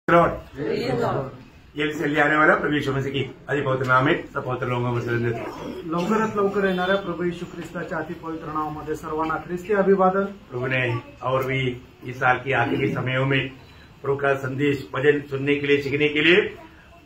ये जल्दी आने वाला प्रभु यीशु मसीह की अधिक पवित्र नाम में सब पवित्र लोगों को वचन देतो. लवकरात लवकर येणाऱ्या प्रभू येशू ख्रिस्ताच्या अति पवित्र नावामध्ये सर्वांना ख्रिस्ती अभिवादन. प्रभु ने और भी इस साल की आखिरी समयों में प्रभु का संदेश भजन सुनने के लिए, सीखने के लिए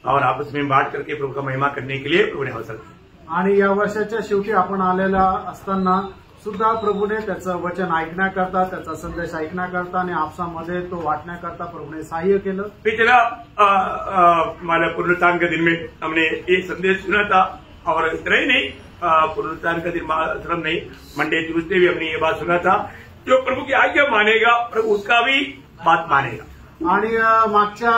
और आपस में बांट करके प्रभु का महिमा करने के लिए प्रभु ने अवसर दिया. आणि या वर्षाच्या शेवटी आपण आलेला असताना सुद्धा प्रभूने त्याचं वचन ऐकण्याकरता, त्याचा संदेश ऐकण्याकरता आणि आपसामध्ये तो वाटण्याकरता प्रभूने सहाय्य केलं. पिछला हमारा पुनरुत्थान के दिन में हमने ये संदेश सुना था और इतना ही नहीं, पुनरुत्थान का दिन मात्र नहीं, मंडे ट्यूजडे भी हमने ये बात सुना था, जो प्रभु की आज्ञा मानेगा प्रभु उसका भी बात मानेगा. आणि मागच्या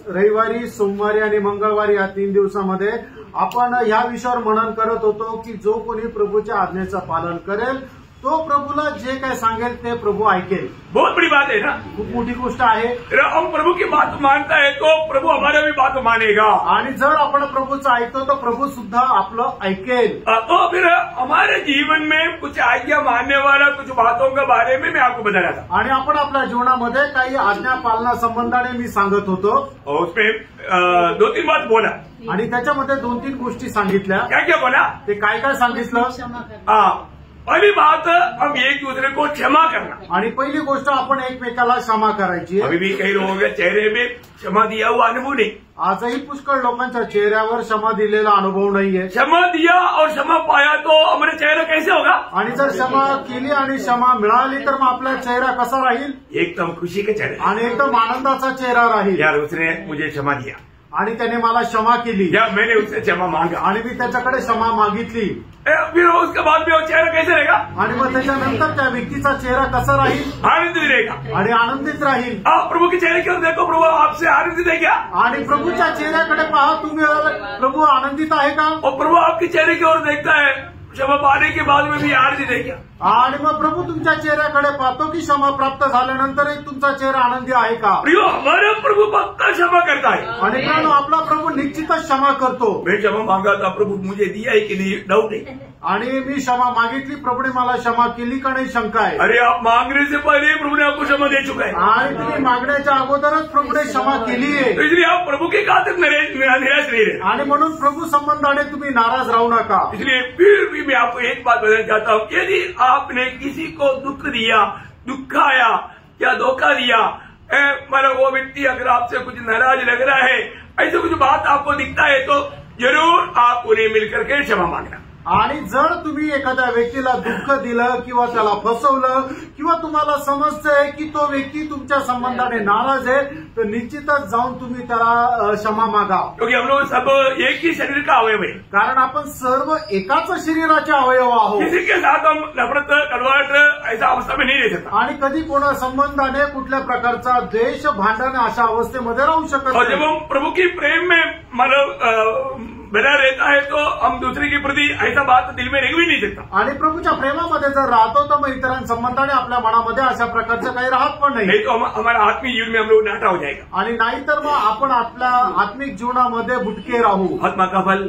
रविवारी, सोमवारी आणि मंगळवारी या 3 दिवसामध्ये आपण ह्या विषयावर मनन करत होतो की जो कोणी प्रभूच्या आज्ञेचं पालन करेल तो प्रभूला जे काय सांगेल ते प्रभू ऐकेल. बहुत बड़ी बात है ना, खूप मोठी गोष्ट आहे. हम प्रभु की बात मानता है तो प्रभु हमारा भी बात मानेगा. आणि जर आपण प्रभूचं ऐकतो तो प्रभू सुद्धा आपलं ऐकेल. तो फिर हमारे जीवन में कुछ आज्ञा मानने वाला कुछ बातों के बारे में मैं आपको बता रहा था. आणि आपण आपल्या जीवनामध्ये काही आज्ञा पालना संबंधाने मी सांगत होतो. और उसमें 2-3 बात बोला आणि त्याच्यामध्ये 2-3 गोष्टी सांगितल्या. क्या क्या बोला, ते काय काय सांगितलं. पहली बात, हम एक दूसरे को क्षमा करना. आणि पहिली गोष्ट आपण एकमेकाला क्षमा करायची. अभी भी कई लोगों के चेहरे में क्षमा दिया हुआ अनुभव नहीं. आजही पुष्कळ लोकांच्या चेहऱ्यावर क्षमा दिलेला अनुभव नाहीये. क्षमा दिया और क्षमा पाया तो हमारे चेहरा कैसे होगा. आणि जर क्षमा केली आणि क्षमा मिळाली तर मग आपला चेहरा कसा राहील. एकदम खुशी के चेहरे आणि एकदम आनंदाचा चेहरा राहील. यार उसने मुझे क्षमा दिया आणि त्याने मला क्षमा केली, या मैंने उससे क्षमा मांगा आणि मी त्याच्याकडे क्षमा मागितली. फिर उसके बाद में वो चेहरा कैसे रहेगा. आणि मग त्याच्यानंतर त्या व्यक्तीचा चेहरा कसा राहील. आनंदित रहेगा आणि आनंदित राहील. आप प्रभु के चेहरे की ओर देखो, प्रभु आपसे आनंदित है क्या. आणि प्रभूच्या चेहऱ्याकडे पहा, तुम्ही प्रभू आनंदित आहे का. और प्रभु आपके चेहरे की ओर देखता है, क्षमा पाने के बाद में भी आनंदित है क्या. आणि मग प्रभू तुमच्या चेहऱ्याकडे पाहतो की क्षमा प्राप्त झाल्यानंतरही तुमचा चेहरा आनंदी आहे का. प्रियो, हमारा प्रभु पक्का क्षमा करता है. आणि कारण आपला प्रभू निश्चितच क्षमा करतो. मैं क्षमा मांगा था, प्रभु मुझे दिया है की नहीं, डाउट है. आणि मी क्षमा मागितली, प्रभूने मला क्षमा केली का नाही, शंका आहे. अरे आप मांगने से पहले प्रभु ने आपको क्षमा दे चुका है. आणि तुम्ही मागण्याच्या अगोदरच प्रभूने क्षमा केली आहे. इसलिए आप प्रभु के खातिर निराश नहीं रहे. आणि म्हणून प्रभू संबंधाने तुम्ही नाराज राहू नका. इसलिए फिर भी मैं आपको एक बात बताना चाहता हूँ, यदि आपने किसी को दुख दिया, दुखाया या धोखा दिया, मतलब वो व्यक्ति अगर आपसे कुछ नाराज लग रहा है, ऐसे कुछ बात आपको दिखता है तो जरूर आप उन्हें मिलकर के क्षमा मांगना. आणि जर तुम्ही एखाद्या व्यक्तीला दुःख दिलं किंवा त्याला फसवलं किंवा तुम्हाला समजतंय की तो व्यक्ती तुमच्या संबंधाने नाराज आहे तर निश्चितच जाऊन तुम्ही त्याला क्षमा मागा. क्योंकि हम लोग सब एक ही शरीर का अवयव है. कारण आपण सर्व एकाच शरीराचे अवयव आहोत. किसी के साथ हम नफरत, कड़वाहट ऐसा अवस्था में नहीं रह सकता. आणि कधी कोणा संबंधाने कुठल्या प्रकारचा द्वेष, भांडण अशा अवस्थेमध्ये राहू शकत और जब नाही. हम प्रभु की प्रेम में मतलब बना रहता है तो हम दूसरे के प्रति ऐसा बात दिल में रह भी नहीं सकता. आणि प्रभूच्या प्रेमामध्ये जर राहतो तर मग इतरांसंबंधाने आपल्या मनामध्ये अशा प्रकारचं काही राहत पण नाही. नहीं तो हमारा आत्मिक जीवन में हम लोग नाटा हो जाएगा. आणि नाहीतर मग आपण आपल्या आत्मिक जीवनामध्ये बुटके राहू. आत्मा का फल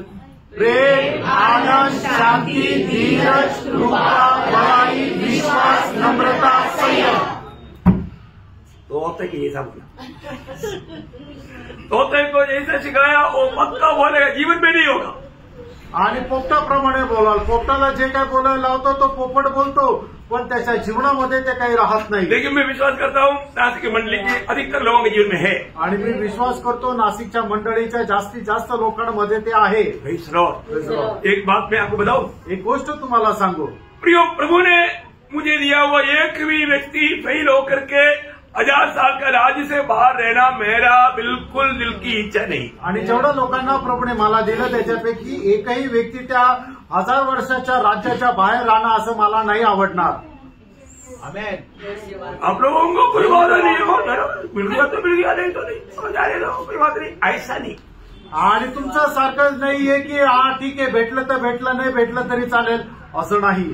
प्रेम, आनंद, शांती, धीरज, कृपा, बड़ाई, विश्वास, नम्रता, संयम. तो होता है कि ऐसा बोला तोते को जैसे सिखाया वो पक्का बोलेगा, जीवन में नहीं होगा. आणि पोपटाप्रमाणे बोलाल. पोपटाला जे काय बोलायला लावतो तो पोपट बोलतो, पण त्याच्या जीवनामध्ये ते काही राहत नाही. लेकिन मैं विश्वास करता हूँ नासिक की मंडली के अधिकतर लोगों के जीवन में है. आणि मी विश्वास करतो नाशिकच्या मंडळीच्या जास्तीत जास्त लोकांमध्ये ते आहे. एक बात मैं आपको बताऊं, एक गोष्ट तुम्हाला सांगू. प्रियो, प्रभु ने मुझे दिया हुआ एक भी व्यक्ति फेल होकर के 1000 साल का राज्य से बाहर रहना मेरा बिल्कुल दिल की इच्छा नहीं. आणि जेवढ्या लोकांना प्रभूने मला दिलं त्याच्यापैकी एकही व्यक्ती त्या 1000 वर्षाच्या राज्याच्या बाहेर राहणं असं मला नाही आवडणार. आप लोगों को कोई वादा नहीं हो, मिल गया तो मिल गया, नहीं तो नहीं, जाने दो, कोई बात नहीं, ऐसा नहीं. आणि तुमचं सारखंच नाहीये की हा ठीक आहे, भेटलं तर भेटलं, नाही भेटलं तरी चालेल असं नाही.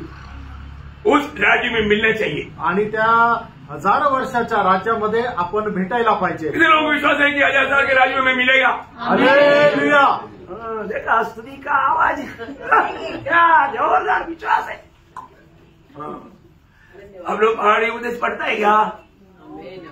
उस राज्य में मिलना चाहिए. आणि त्या 1000 वर्षाच्या राज्यामध्ये आपण भेटायला पाहिजे. कितने लोगों को विश्वास है कि 1000 साल के राज्य में मिलेगा. हालेलुया. देखा स्तुति का आवाज, क्या जोरदार विश्वास है. हम लोग पहाड़ी उद्देश्य पढ़ता है क्या.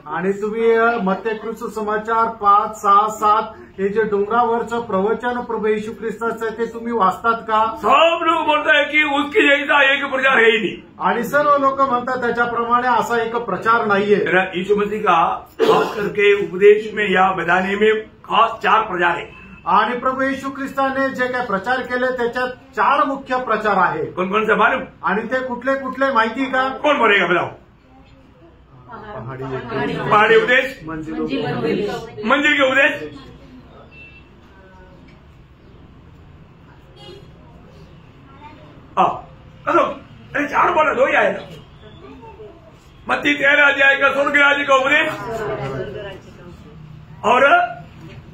आणि तुम्ही मत्ते ख्रिस्त समाचार 5, 6, 7 हे जे डोंगरावरचं प्रवचन प्रभू येशू ख्रिस्ताचं आहे ते तुम्ही वाचतात का? सब लोग बोलता है कि उसकी जैसा एक प्रचार है ही नहीं. आणि सर्व लोक म्हणतात त्याच्याप्रमाणे असा एक प्रचार नाहीये. यीशु मसीह का खास करके उपदेश में या बताने में खास 4 प्रचार है. आणि प्रभू येशू ख्रिस्ताने जे काय प्रचार केले त्याच्यात 4 मुख्य प्रचार आहे. कौन कौन से मालूम? आणि ते कुठले कुठले माहिती का? कौन बोलेगा बताओ? पहाड़ी उपदेश, मंजिल के उपदेश, अरे 4 बोला, 2 ही आएगा. मत्ती 13 अध्याय का स्वर्ग राज्य का उपदेश और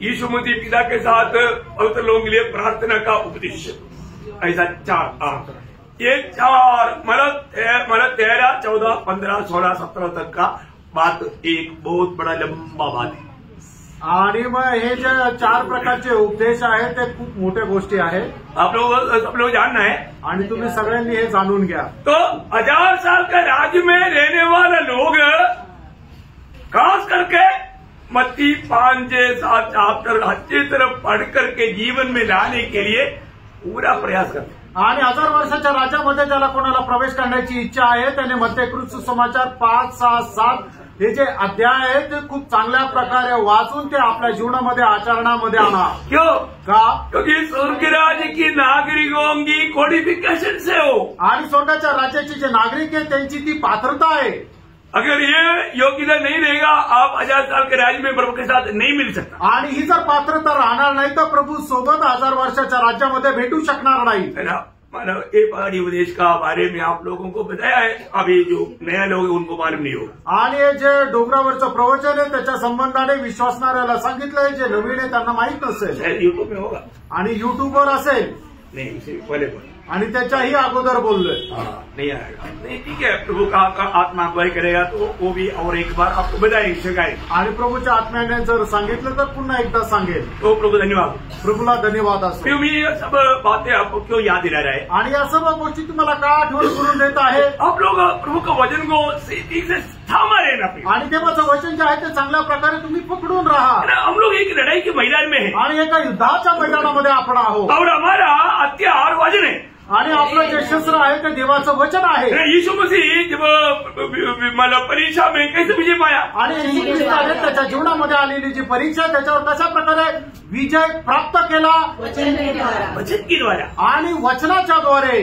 यीशु मसीह पिता के साथ पवित्र लोगों के लिए प्रार्थना का उपदेश. ऐसा 4 ये 4 मतलब 13, 14, 15, 16, 17 तक का बात एक बहुत बड़ा लंबा बात है. आणि मग हे जे 4 प्रकारचे उपदेश आहेत ते खूप मोठ्या गोष्टी आहेत. आप लोग सब लोग जानना है. आणि तुम्ही सगळ्यांनी हे जाणून घ्या. तो 1000 साल का राज्य में रहने वाले लोग खास करके मत्ती 5, 7 चैप्टर अच्छी तरह पढ़ करके जीवन में लाने के लिए पूरा प्रयास करते. आणि 1000 वर्षाच्या राज्यामध्ये ज्याला कोणाला प्रवेश करण्याची इच्छा आहे त्याने मत्ते ख्रिस्त समाचार 5, 6, 7 हे जे अध्याय आहेत ते खूप चांगल्या प्रकारे वाचून ते आपल्या जीवनामध्ये आचरणामध्ये आणा. क्यों? का? क्योंकि स्वर्ग राज्य की नागरिकों की क्वालिफिकेशन से हो. आणि स्वर्गाच्या राज्याचे जे नागरिक आहेत त्यांची ती पात्रता आहे. अगर ये योग्यता नहीं रहेगा आप 1000 साल के राज्य में प्रभु के साथ नहीं मिल सकता. आणि ही जर पात्रता राहणार नाही तर प्रभू सोबत 1000 वर्षाच्या राज्यामध्ये भेटू शकणार नाही. मानव ये पहाड़ी उपदेश का बारे में आप लोगों को बताया है. अभी जो नया लोग हैं उनको मालूम नहीं होगा. आणि हे जे डोंगरावरचं प्रवचन आहे त्याच्या संबंधाने विश्वासणाऱ्याला सांगितलंय. जे नवीन आहे त्यांना माहित नसेल. यूट्यूब में होगा आणि युट्यूबवर असेल. नहीं पहले बोल आणि त्याच्याही अगोदर बोललोय. नहीं आएगा. नहीं ठीक है. प्रभू का आत्मा अगुवाई करेगा तो वो भी और एक बार आपको बताएंगे शिकायत. आणि प्रभूच्या आत्म्याने जर सांगितलं तर पुन्हा एकदा सांगेल. तो प्रभु धन्यवाद. प्रभूला धन्यवाद असो. क्यों मी ये सब बातें आपको क्यों याद दिला रहा है? आणि या सर्व गोष्टी तुम्हाला का आठवण करून देत आहे? आप लोग प्रभु का वचन को ठीक से थामा रहना. आणि देवाचं वचन जे आहे ते चांगल्या प्रकारे तुम्ही पकडून राहा. हम लोग एक लड़ाई के मैदान में है आणि एका युद्धाच्या मैदानामध्ये आपण आहोत. और हमारा हथियार वचन है. आणि आपलं जे शस्त्र आहे ते देवाचं वचन आहे. यीशु मसीह जब मतलब परीक्षा में कैसे विजय पाया? आणि येशू ख्रिस्ताने त्याच्या जीवनामध्ये आलेली जी परीक्षा त्याच्यावर कशा प्रकारे विजय प्राप्त केला? वचन के द्वारा. आणि वचनाच्या द्वारे.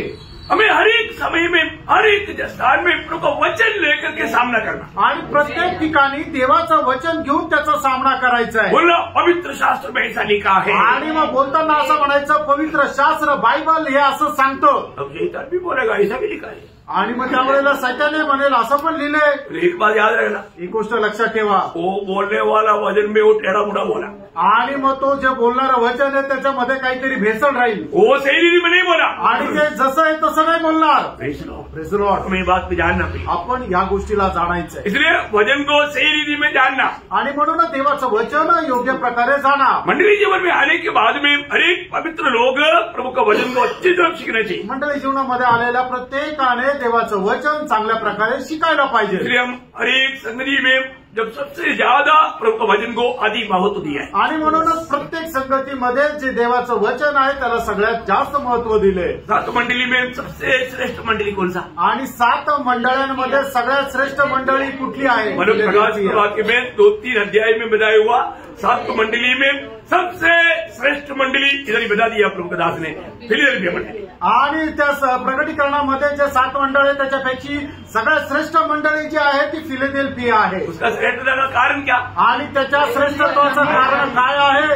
हमें हर एक समय में हर एक स्थान में प्रभु का वचन लेकर के सामना करना. आणि प्रत्येक ठिकाणी देवाचं वचन घेऊन त्याचा सामना करायचा आहे. बोलना पवित्र शास्त्र में ऐसा लिखा है. आणि मग बोलताना असं म्हणायचं पवित्र शास्त्र बायबल हे असं सांगतं. अब शैतान भी बोलेगा ऐसा भी लिखा है. आणि मग त्यावेळेला सैताने म्हणेल असं पण लिहिलंय. एक बात याद रखना. एक गोष्ट लक्षात ठेवा. वो बोलने वाला वचन में वो टेढ़ा मुढ़ा बोला. आणि मग तो जे बोलणारा वचन आहे त्याच्यामध्ये काहीतरी भेसळ राहील. वो सही रीति में नहीं बोला. आणि ते जसं आहे तसं नाही बोलणार. Praise the Lord. हमें बात को जानना चाहिए. आपण या गोष्टीला जाणायचं आहे. इसलिए वचन को सही रीति में जानना. आणि म्हणून देवाचं वचन योग्य प्रकारे जाणा. मंडली जीवन में आने के बाद में हर एक पवित्र लोग प्रभु का वचन को अच्छी तरह सीखना चाहिए. मंडळी जीवनामध्ये आलेल्या प्रत्येकाने देवाचं वचन चांगल्या प्रकारे शिकायला पाहिजे. इसलिए हम हर एक संगति में जब सबसे ज्यादा प्रभु का वचन को अधिक महत्व दिया है. आणि म्हणूनच प्रत्येक संगतीमध्ये जे देवाचं वचन आहे त्याला सगळ्यात जास्त महत्व दिले. 7 मंडली में सबसे श्रेष्ठ मंडली कौन सा? आणि 7 मंडळांमध्ये सगळ्यात श्रेष्ठ मंडळी कुठली आहे? मतलब प्रकाश वाक्य में 2-3 अध्याय में बताया हुआ 7 मंडली में सबसे श्रेष्ठ मंडली इधर ही बता दिया प्रभु दास ने फिलिलफिया मंडली. आणि त्या प्रकटीकरणामध्ये जे 7 मंडळ आहे त्याच्यापैकी सगळ्यात श्रेष्ठ मंडळी जी आहे ती फिलिलफिया आहे. उसका श्रेष्ठता का कारण क्या? आणि त्याच्या श्रेष्ठत्वाचं कारण काय आहे?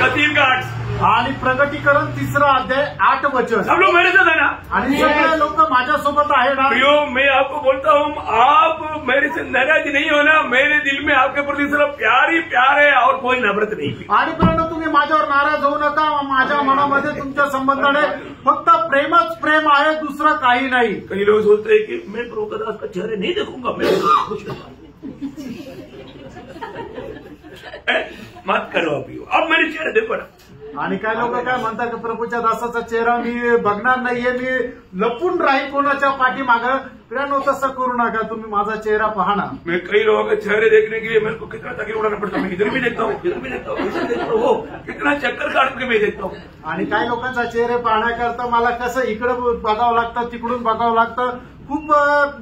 कथीर गाठ. आणि प्रगटीकरण 3 अध्याय 8 वचन. सब लोग मेरे साथ है ना? आणि सगळे लोक माझ्यासोबत आहे ना? मैं आपको बोलता हूँ आप मेरे से नाराज नहीं होना. मेरे दिल में आपके प्रति सिर्फ प्यार ही प्यार है और कोई नफरत नहीं. आणि परंतु तुम्ही माझ्यावर नाराज होऊ नका. माझ्या मनामध्ये तुमच्या संबंधाने फक्त प्रेमच प्रेम आहे, दुसरं काही नाही. कई लोग सोचते हैं कि मैं प्रभु दास का चेहरे नहीं देखूंगा, मैं खुश मत करो अभी. अब मेरे चेहरे देखो ना. आणि काय लोक काय म्हणतात की प्रभूच्या दासाचा चेहरा मी बघणार नाहीये, मी लपून राहील कोणाच्या पाठीमागं. प्रियानो, तसं करू नका, तुम्ही माझा चेहरा पहा ना. मैं कई लोगों के चेहरे देखने के लिए मेरे को कितना तकलीफ उठाना पड़ता है. मैं इधर भी देखता हूँ, इधर भी देखता हूँ, इधर देखता हूँ, कितना चक्कर काट के मैं देखता हूँ. आणि काही लोकांचा चेहरे पाहण्याकरता मला कसं इकडं बघावं लागतं, तिकडून बघावं लागतं, खूप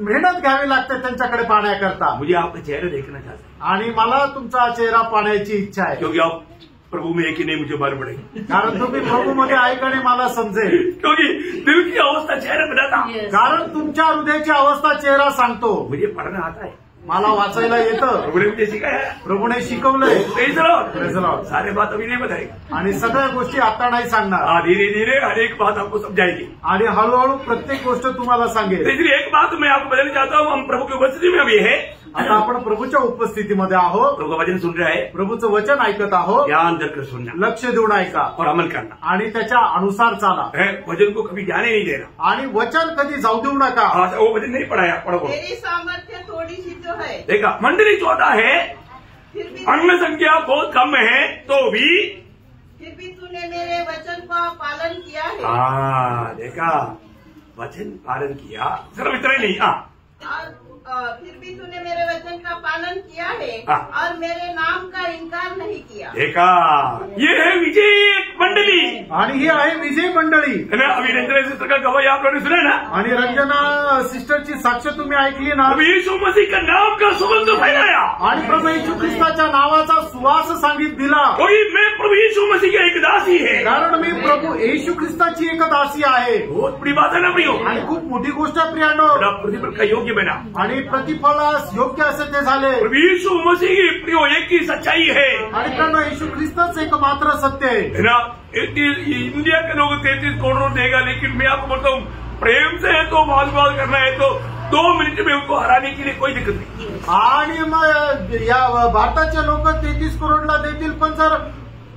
मेहनत घ्यावी लागते त्यांच्याकडे पाहण्याकरता. मुझे आपका चेहरा देखना चाहता है आणि मला तुमचा चेहरा पाहण्याची इच्छा आहे, क्योंकि आप प्रभु में एक ही नहीं मुझे मालूम पड़ेगी. कारण तुम्ही प्रभूमध्ये ऐकणे मला समजेल. क्योंकि दिल की अवस्था चेहरा बताता. कारण तुमच्या हृदयाची अवस्था चेहरा सांगतो. मुझे पढ़ना आता है, मला वाचायला येतं, प्रभु ने मुझे सिखाया है. प्रभूने शिकवलंय. Praise the Lord. Praise the Lord. सारे बात अभी नहीं बताएगा. आणि सगळ्या गोष्टी आता नाही सांगणार, धीरे धीरे हर एक बात आपको समझाएगी. आणि हळूहळू प्रत्येक गोष्ट तुम्हाला सांगेल. इसलिए एक बात मैं आपको बताना चाहता हूँ, हम प्रभु की उपस्थिति में अभी है. आता आपण प्रभूच्या उपस्थितीमध्ये आहोत, प्रभु का वचन सुन रहा है, प्रभूचं वचन ऐकत आहोत. ध्यान देकर सुनना लक्ष देऊन ऐका और अमल करना आणि त्याच्या अनुसार चाला. है. वचन को कभी जाने नहीं देना. आणि वचन कधी जाऊ देऊ नका. अच्छा, वो वचन नहीं पढ़ाया, पढ़ो. मेरी सामर्थ्य थोड़ी सी तो है, देखा, मंडली छोटा है, फिर भी अंग संख्या बहुत कम है, तो भी तूने मेरे वचन का पालन किया है. देखा, वचन पालन किया. सिर्फ इतना ही नहीं. फिर भी तूने मेरे वचन का पालन किया है हाँ. और मेरे नाम का इनकार नहीं किया. देखा, ये है विजय मंडली. आणि ही आहे विजय मंडळी. है ना. अभी रंजना सिस्टर का गवाही आप लोगों ने सुना ना. आणि रंजना सिस्टरची साक्ष तुम्ही ऐकली ना. अभी यीशु मसीह का नाम का सुगंध फैलाया. आणि प्रभू येशू ख्रिस्ताच्या नावाचा सुवास सांगित दिला. कोई मैं प्रभु यीशु मसीह की एक दासी है. कारण मी प्रभू येशू ख्रिस्ताची एक दासी आहे. बहुत बड़ी बात है ना प्रियो. आणि खूप मोठी गोष्ट आहे प्रियानो. प्रतिफल का योग्य बना. आणि प्रतिफलास योग्य असे ते झाले. प्रभु यीशु मसीह की प्रियो एक ही सच्चाई है. आणि प्रियानो, येशू ख्रिस्तच एक मात्र सत्य आहे. है ना. इंडिया के लोग 33 करोड़ देगा, लेकिन मैं आपको बोलता हूँ, प्रेम से है तो वाद करना है तो 2 मिनट में उनको हराने के लिए कोई दिक्कत नहीं. आणि मग या भारताचे लोक 33 करोडला देतील, पण जर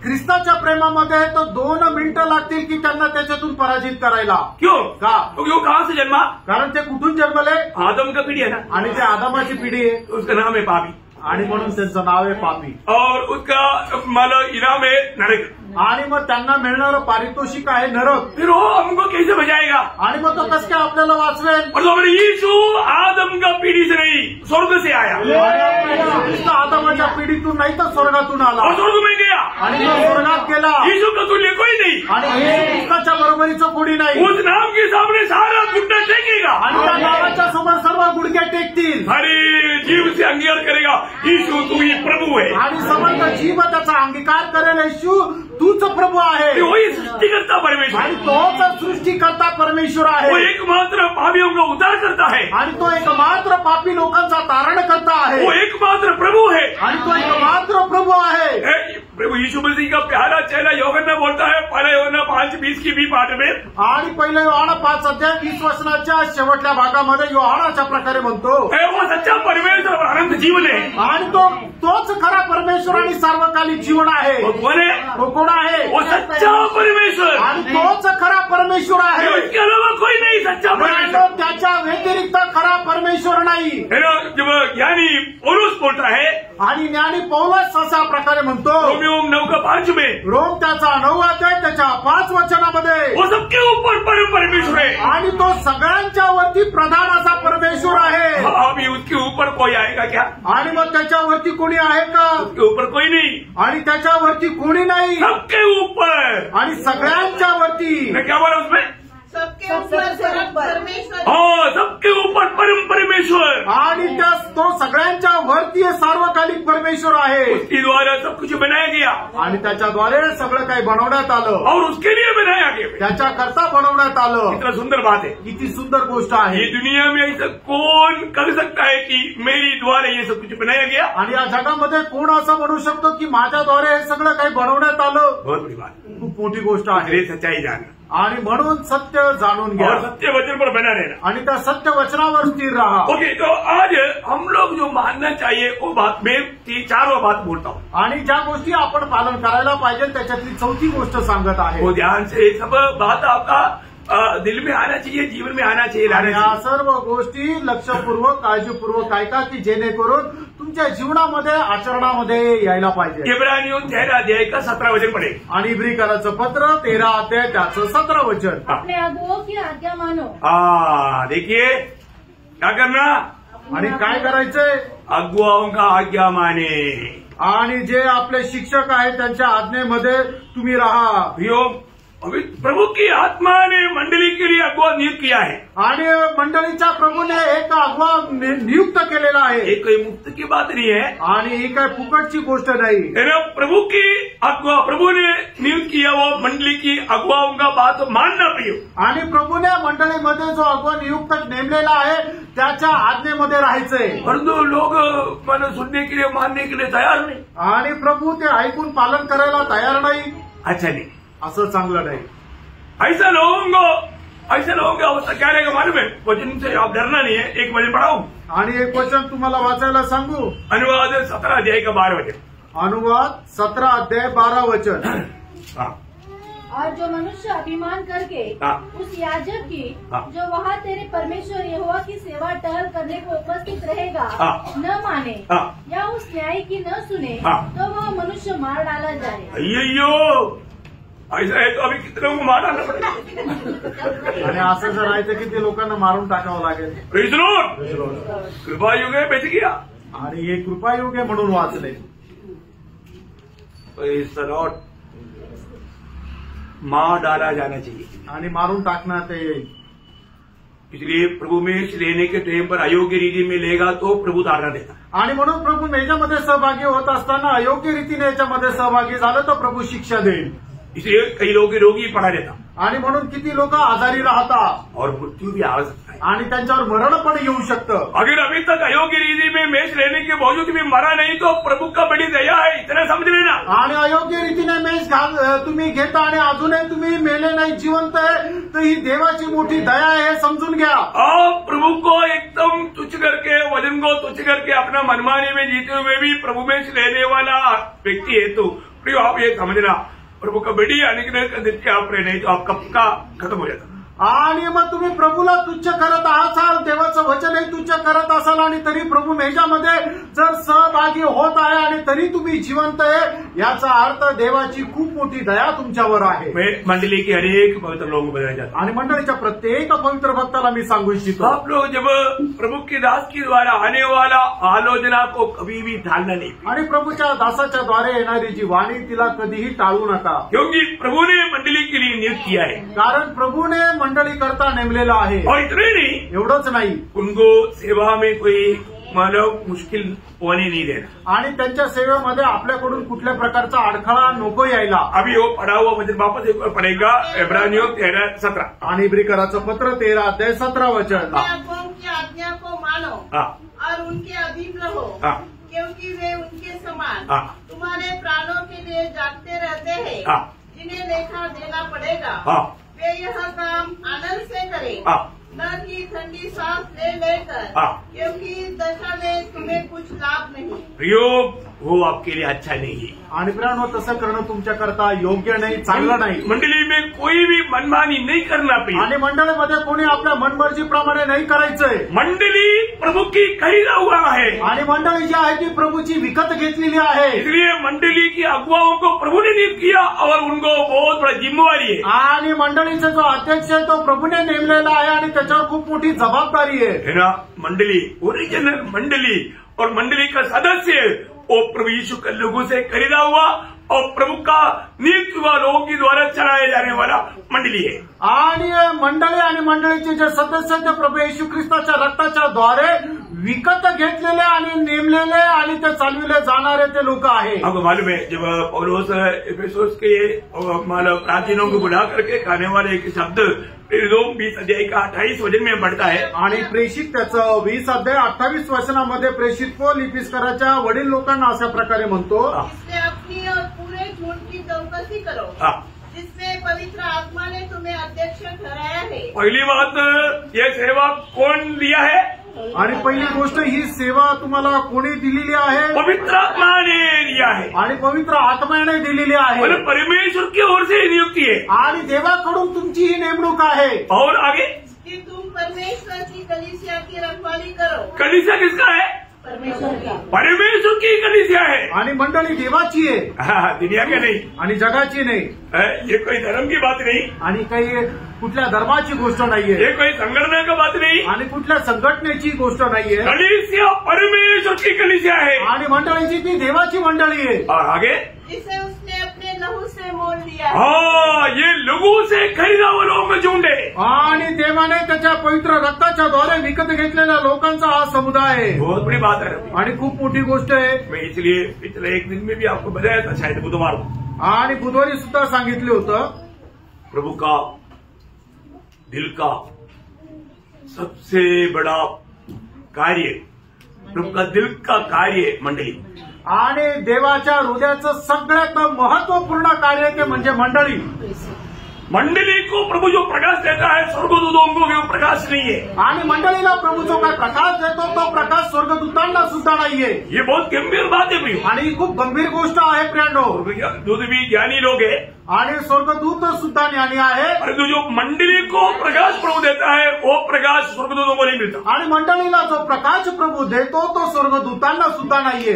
ख्रिस्ताच्या प्रेमामध्ये आहे तो 2 मिनिटं लागतील की त्यांना त्याच्यातून पराजित करायला. क्यों? का? क्योंकि वो कहाँ से जन्मा? कारण ते कुठून जन्मले? आदम का पीढ़ी है ना. आणि ते आदमाची पिढी आहे, उसका नाम है पापी. आणि म्हणून त्यांचं नाव आहे पापी. और उसका मतलब इनाम है नरक. आणि मग त्यांना मिळणारं पारितोषिक आहे नरक. फिर वो हमको कैसे बचाएगा? आणि मग तो कसं काय आपल्याला वाचवेल? और तो बोले यीशु आदम का पीढ़ी से नहीं, स्वर्ग से आया. आणि ख्रिस्त आदमाच्या पिढीतून नाही तर स्वर्गातून आला और स्वर्ग में गया. आणि मग स्वर्गात गेला. यीशु का तुल्य कोई नहीं. आणि येशू ख्रिस्ताच्या बरोबरीचं कोणी नाही. उस नाम के सामने सारा घुटना टेकेगा. आणि त्या नावाच्या समोर सर्व गुडघे टेकतील. सारे जीव से अंगीकार करेगा, यीशु तू ही प्रभु है. आणि समर्थ जीव त्याचा अंगीकार करेल, येशू तूच प्रभू आहे. वही सृष्टिकर्ता परमेश्वर. आणि तोच सृष्टीकर्ता परमेश्वर आहे. वो एकमात्र पापियों का उद्धार करता है. आणि तो एकमात्र पापी लोकांचा तारण करता आहे. वो एकमात्र प्रभु है. आणि तो एकमात्र प्रभू आहे. प्रभु यीशु मसीह का प्यारा चेला यूहन्ना बोलता है, पहला यूहन्ना 5:20 की 20 पाठ में. आणि पहिलं योहाना 5:20 शेवटल्या भागामध्ये योहाना अशा प्रकारे म्हणतो, वो सच्चा परमेश्वर और अनंत जीवन है. आणि तोच खरा परमेश्वर आणि सार्वकालिक जीवन आहे. वो कौन है? तो कोण आहे? वो सच्चा परमेश्वर. आणि तोच खरा परमेश्वर आहे. उसके अलावा कोई नहीं सच्चा परमेश्वर. त्याच्या व्यतिरिक्त खरा परमेश्वर नाही. जब ज्ञानी पौलुस बोलता है, आणि ज्ञानी पौलुस अशा प्रकारे म्हणतो, रोमियो 9:5 में, रोम त्याचा 9 अध्याय त्याच्या 5 वचनामध्ये, वो सबके ऊपर परम परमेश्वर है. आणि तो सगळ्यांच्या वरती प्रधान असा परमेश्वर आहे. अभी उसके ऊपर कोई आएगा क्या? आणि मग त्याच्यावरती कोणी आहे का? उसके ऊपर कोई नहीं. आणि त्याच्यावरती कोणी नाही. सबके ऊपर. आणि सगळ्यांच्या वरती. मैं क्या बोला उसमें? सबके ऊपर परमेश्वर. हाँ, सबके ऊपर परम परमेश्वर. आणि तो सगळ्यांच्या वरती सार्वकालिक परमेश्वर आहे. उसके द्वारा सब कुछ बनाया गया. आणि त्याच्याद्वारे सगळं काही बनवण्यात आलं. और उसके लिए बनाया गया. त्याच्याकरता बनवण्यात आलं. कितना सुंदर बात है. किती सुंदर गोष्ट आहे. ये दुनिया में ऐसा कौन कर सकता है कि मेरी द्वारा ये सब कुछ बनाया गया? आणि या जगामध्ये कोण असं म्हणू शकतो की माझ्याद्वारे हे सगळं काही बनवण्यात आलं? बहुत बड़ी बात. खूप मोठी गोष्ट आहे. सच्चाई जानना. आणि म्हणून सत्य जाणून घ्या. और सत्य वचन पर बना रहना. आणि त्या सत्य वचनावर स्थिर रहा. ओके, तो आज हम लोग जो मानना चाहिए वो बात में 4वां बात बोलता हूँ. आणि ज्या गोष्टी आपण पालन करायला पाहिजे त्याच्यातली 4थी गोष्ट सांगत आहे. वो ध्यान से सब बात आपका दिल में आना चाहिए, जीवन में आना चाहिए. आणि या सर्व गोष्टी लक्षपूर्वक काळजीपूर्वक ऐका की जेणेकरून तुमच्या जीवनामध्ये आचरणामध्ये यायला पाहिजे। इब्रानियों 13 अध्याय का 17 वचन पढ़े। आणि इब्रिकराचं पत्र 13 अध्याय त्याचं 17 वचन। अपने अगुओं की आज्ञा मानो। देखिए क्या करना, आणि काय करायचंय, अगुवाओं का आज्ञा माने। आणि जे आपले शिक्षक आहेत त्यांच्या आज्ञेमध्ये तुम्ही राहा। अभी प्रभु की आत्मा ने मंडली के लिए अगुवा नियुक्त किया है, आणि मंडळीच्या प्रभूने एक अगुवा नियुक्त केलेला आहे। ये कोई मुफ्त की बात नहीं है, आणि ही काय फुकटची गोष्ट नाही। प्रभु की अगुवा, प्रभु ने नियुक्त किया वो मंडली की अगुवाओं का बात मानना प्रियो। आणि प्रभूने मंडळीमध्ये जो अगुवा नियुक्त नेमलेला आहे त्याच्या आज्ञेमध्ये राहायचंय। परंतु लोग मन सुनने के लिए, मानने के लिए तैयार नहीं। आणि प्रभू ते ऐकून पालन करायला तयार नाही। अच्छा नहीं, असं चांगलं नाही। ऐसा लोगों की अवस्था क्या रहेगा मालूम है? वचन से आप डरना नहीं है। एक वचन पढ़ाऊं, आणि एक वचन तुम्हाला वाचायला सांगू। अनुवाद 17 अध्याय का 12 वचन। अनुवाद 17 अध्याय 12 वचन। और जो मनुष्य अभिमान करके उस याजक की जो वहाँ तेरे परमेश्वर यहोवा की सेवा टहल करने को उपस्थित रहेगा न माने या उस न्याय की न सुने तो वह मनुष्य मार डाला जाए। अय्यो, ऐसा है तो अभी कितने को मार डालना पड़ेगा। आणि असं जर आहे तर किती लोकांना मारून टाकावं लागेल। प्रेज लॉर्ड, कृपा युग है बेच गया, आणि हे कृपायुग आहे म्हणून वाचले। प्रेज द लॉर्ड, मार डाला जाना चाहिए, आणि मारून टाकण्यात येईल। इसलिए प्रभु में लेने के टाइम पर अयोग्य रीति में लेगा तो प्रभु तारना देगा। आणि म्हणून प्रभू याच्यामध्ये सहभागी होत असताना अयोग्य रीतीने याच्यामध्ये सहभागी झालं तर प्रभू शिक्षा देईल। इसलिए कई लोग रोगी पड़ा रहता, आणि म्हणून किती लोक आजारी राहतात, और मृत्यू भी आ सकता है, आणि त्यांच्यावर मरण पण येऊ शकतं। अगर अभी तक अयोग्य रीति में मेष लेने के बावजूद भी मरा नहीं तो प्रभु का बड़ी दया है, इतना समझ लेना। आणि अयोग्य रीतीने मेष तुम्ही घेता आणि अजूनही तुम्ही मेले नाही, जिवंत आहे, तर ही देवाची मोठी दया आहे हे समजून घ्या। आप प्रभु को एकदम तुच्छ करके, वजन को तुच्छ करके अपना मनमानी में जीते हुए भी प्रभु में लेने वाला व्यक्ति है तो प्रियो आप ये समझना, प्रभु का बड़ी अनुग्रह का देखिए आप रहे, नहीं तो आपका पक्का खत्म हो जाता। आणि मग तुम्ही प्रभूला तुच्छ करत असाल, देवाचं वचनही तुच्छ करत असाल, आणि तरी प्रभू ह्याच्यामध्ये जर सहभागी होत आहे आणि तरी तुम्ही जिवंत आहे, याचा अर्थ देवाची खूप मोठी दया तुमच्यावर आहे। मंडली के हरेक पवित्र लोग बदल जाते, आणि मंडळीच्या प्रत्येक पवित्र भक्ताला मी सांगू इच्छितो, आप लोग जब प्रभु की दास के द्वारा आने वाला आलोचना को कभी भी टालना नहीं, आणि प्रभूच्या दासाच्या द्वारे येणारी जी वाणी तिला कधीही टाळू नका, क्योंकि प्रभु ने मंडली के लिए नियुक्त किया है, कारण प्रभूने मंडळी करता नेमलेला आहे। और इतने नहीं, एवढंच नाही, उनको सेवा में कोई मतलब मुश्किल होने नहीं देना, आणि त्यांच्या सेवेमध्ये आपल्याकडून कुठल्या प्रकारचा अडथळा नको यायला। अभी वो पढ़ा हुआ वचन वापस एक बार पढ़ेगा, इब्रानियों 13:17। आणि इब्रिकराचं पत्र 13 अध्याय 17 वचन। अपने अगुओं की आज्ञा को मानो और उनके अधीन रहो, क्योंकि वे उनके समान तुम्हारे प्राणों के लिए जागते रहते हैं, जिन्हें लेखा देना पड़ेगा। वे यह काम आनंद से करें, न कि ठंडी सांस ले लेकर, क्योंकि दशा में तुम्हें कुछ लाभ नहीं। प्रियो, वो आपके लिए अच्छा नहीं है, आणि प्राणो तसं करणं तुमच्याकरता योग्य नाही, चांगलं नाही। मंडली में कोई भी मनमानी नहीं करना प्रिय, आणि मंडळीमध्ये कोणी आपल्या मनमर्जीप्रमाणे नाही करायचंय। मंडली प्रभु की खरीदा हुआ है, आणि मंडळी जी आहे ती प्रभूची विकत घेतलेली आहे, इसलिए मंडली की अगुवाओं को प्रभु ने नियुक्त किया और उनको बहुत बड़ा जिम्मेवारी है। आणि मंडळीचा जो अध्यक्ष आहे तो प्रभूने नेमलेला आहे आणि त्याच्यावर खूप मोठी जबाबदारी आहे ना। मंडली, ओरिजिनल मंडली और मंडली का सदस्य वो प्रभु यीशु के लोगों से खरीदा हुआ और प्रभु का नियुक्त हुआ लोगों के द्वारा चलाए जाने वाला मंडली है। आणि मंडळी आणि मंडळीचे जे सदस्य ते प्रभू येशू ख्रिस्ताच्या रक्ताच्या द्वारे विकत घेतलेले आणि नेमलेले आणि ते चालविले जाणारे ते लोक आहे। आपको मालूम है जब पौलुस एफेसुस के मतलब प्राचीनों को बुला करके खाने वाले एक शब्द 20 अध्याय का 28 वचन में बढ़ता है, आणि प्रेषित त्याचं 20 अध्याय 28 वचनामध्ये प्रेषित पौल इफिसकराच्या वडील लोकांना अशा प्रकारे म्हणतो, इसलिए अपनी और पूरे झूठ की चौकसी करो, जिसमें पवित्र आत्मा ने तुम्हें अध्यक्ष ठहराया है। पहली बात, ये सेवा कौन दिया है? आणि पहिली गोष्ट, ही सेवा तुम्हाला कोणी दिलेली आहे? पवित्र आत्मा ने दिया है, आणि पवित्र आत्म्याने दिलेली आहे, मतलब परमेश्वर की ओर से नियुक्ति है, आणि देवाकडून तुमची ही नेमणूक आहे। और आगे कि तुम परमेश्वर की कलीसिया की रखवाली करो। कलीसिया किसका है? परमेश्वर की कलीसिया है। आणि मंडळी देवाची आहे, दुनिया का नहीं, आणि जगाची नाही, ये कोई धर्म की बात नहीं, आणि काही कुठल्या धर्माची गोष्ट नाहीये, ये कोई संगठन का बात नहीं, आणि कुठल्या संघटनेची गोष्ट नाहीये। कलीसिया परमेश्वर की कलीसिया है, आणि मंडळीची ती देवाची मंडळी आहे। और आगे जिसे उसने अपने लहू से मोल लिया। ये लोगों से खरीदा हुआ लोग में झुंड है, आणि देवाने त्याच्या पवित्र रक्ताच्या द्वारे विकत घेतलेल्या लोकांचा हा समुदाय आहे। बहुत बड़ी बात है। आणि खूप मोठी गोष्ट आहे। मैं इसलिए पिछले एक दिन में भी आपको बताया था, शायद बुधवार को, आणि बुधवारी सुद्धा सांगितलं होतं, प्रभु का दिल का सबसे बड़ा कार्य, प्रभु का दिल का कार्य मंडली, आणि देवाच्या हृदयाचं सगळ्यात महत्वपूर्ण कार्य ते म्हणजे मंडळी। मंडली को प्रभु जो प्रकाश देता है स्वर्गदूतों को वो प्रकाश नहीं है, आणि मंडळीला प्रभू जो काय प्रकाश देतो तो प्रकाश स्वर्गदूतांना सुद्धा नाहीये। ये बहुत गंभीर बात है प्रियो, आणि ही खूप गंभीर गोष्ट आहे प्रियांनो। दूध भी ज्ञानी लोग है, आणि स्वर्गदूत सुद्धा ज्ञानी आहे, परंतु जो मंडली को प्रकाश प्रभु देता है वो प्रकाश स्वर्गदूतों को नहीं मिलता। आणि मंडळीला जो प्रकाश प्रभू देतो तो स्वर्गदूतांना सुद्धा नाहीये।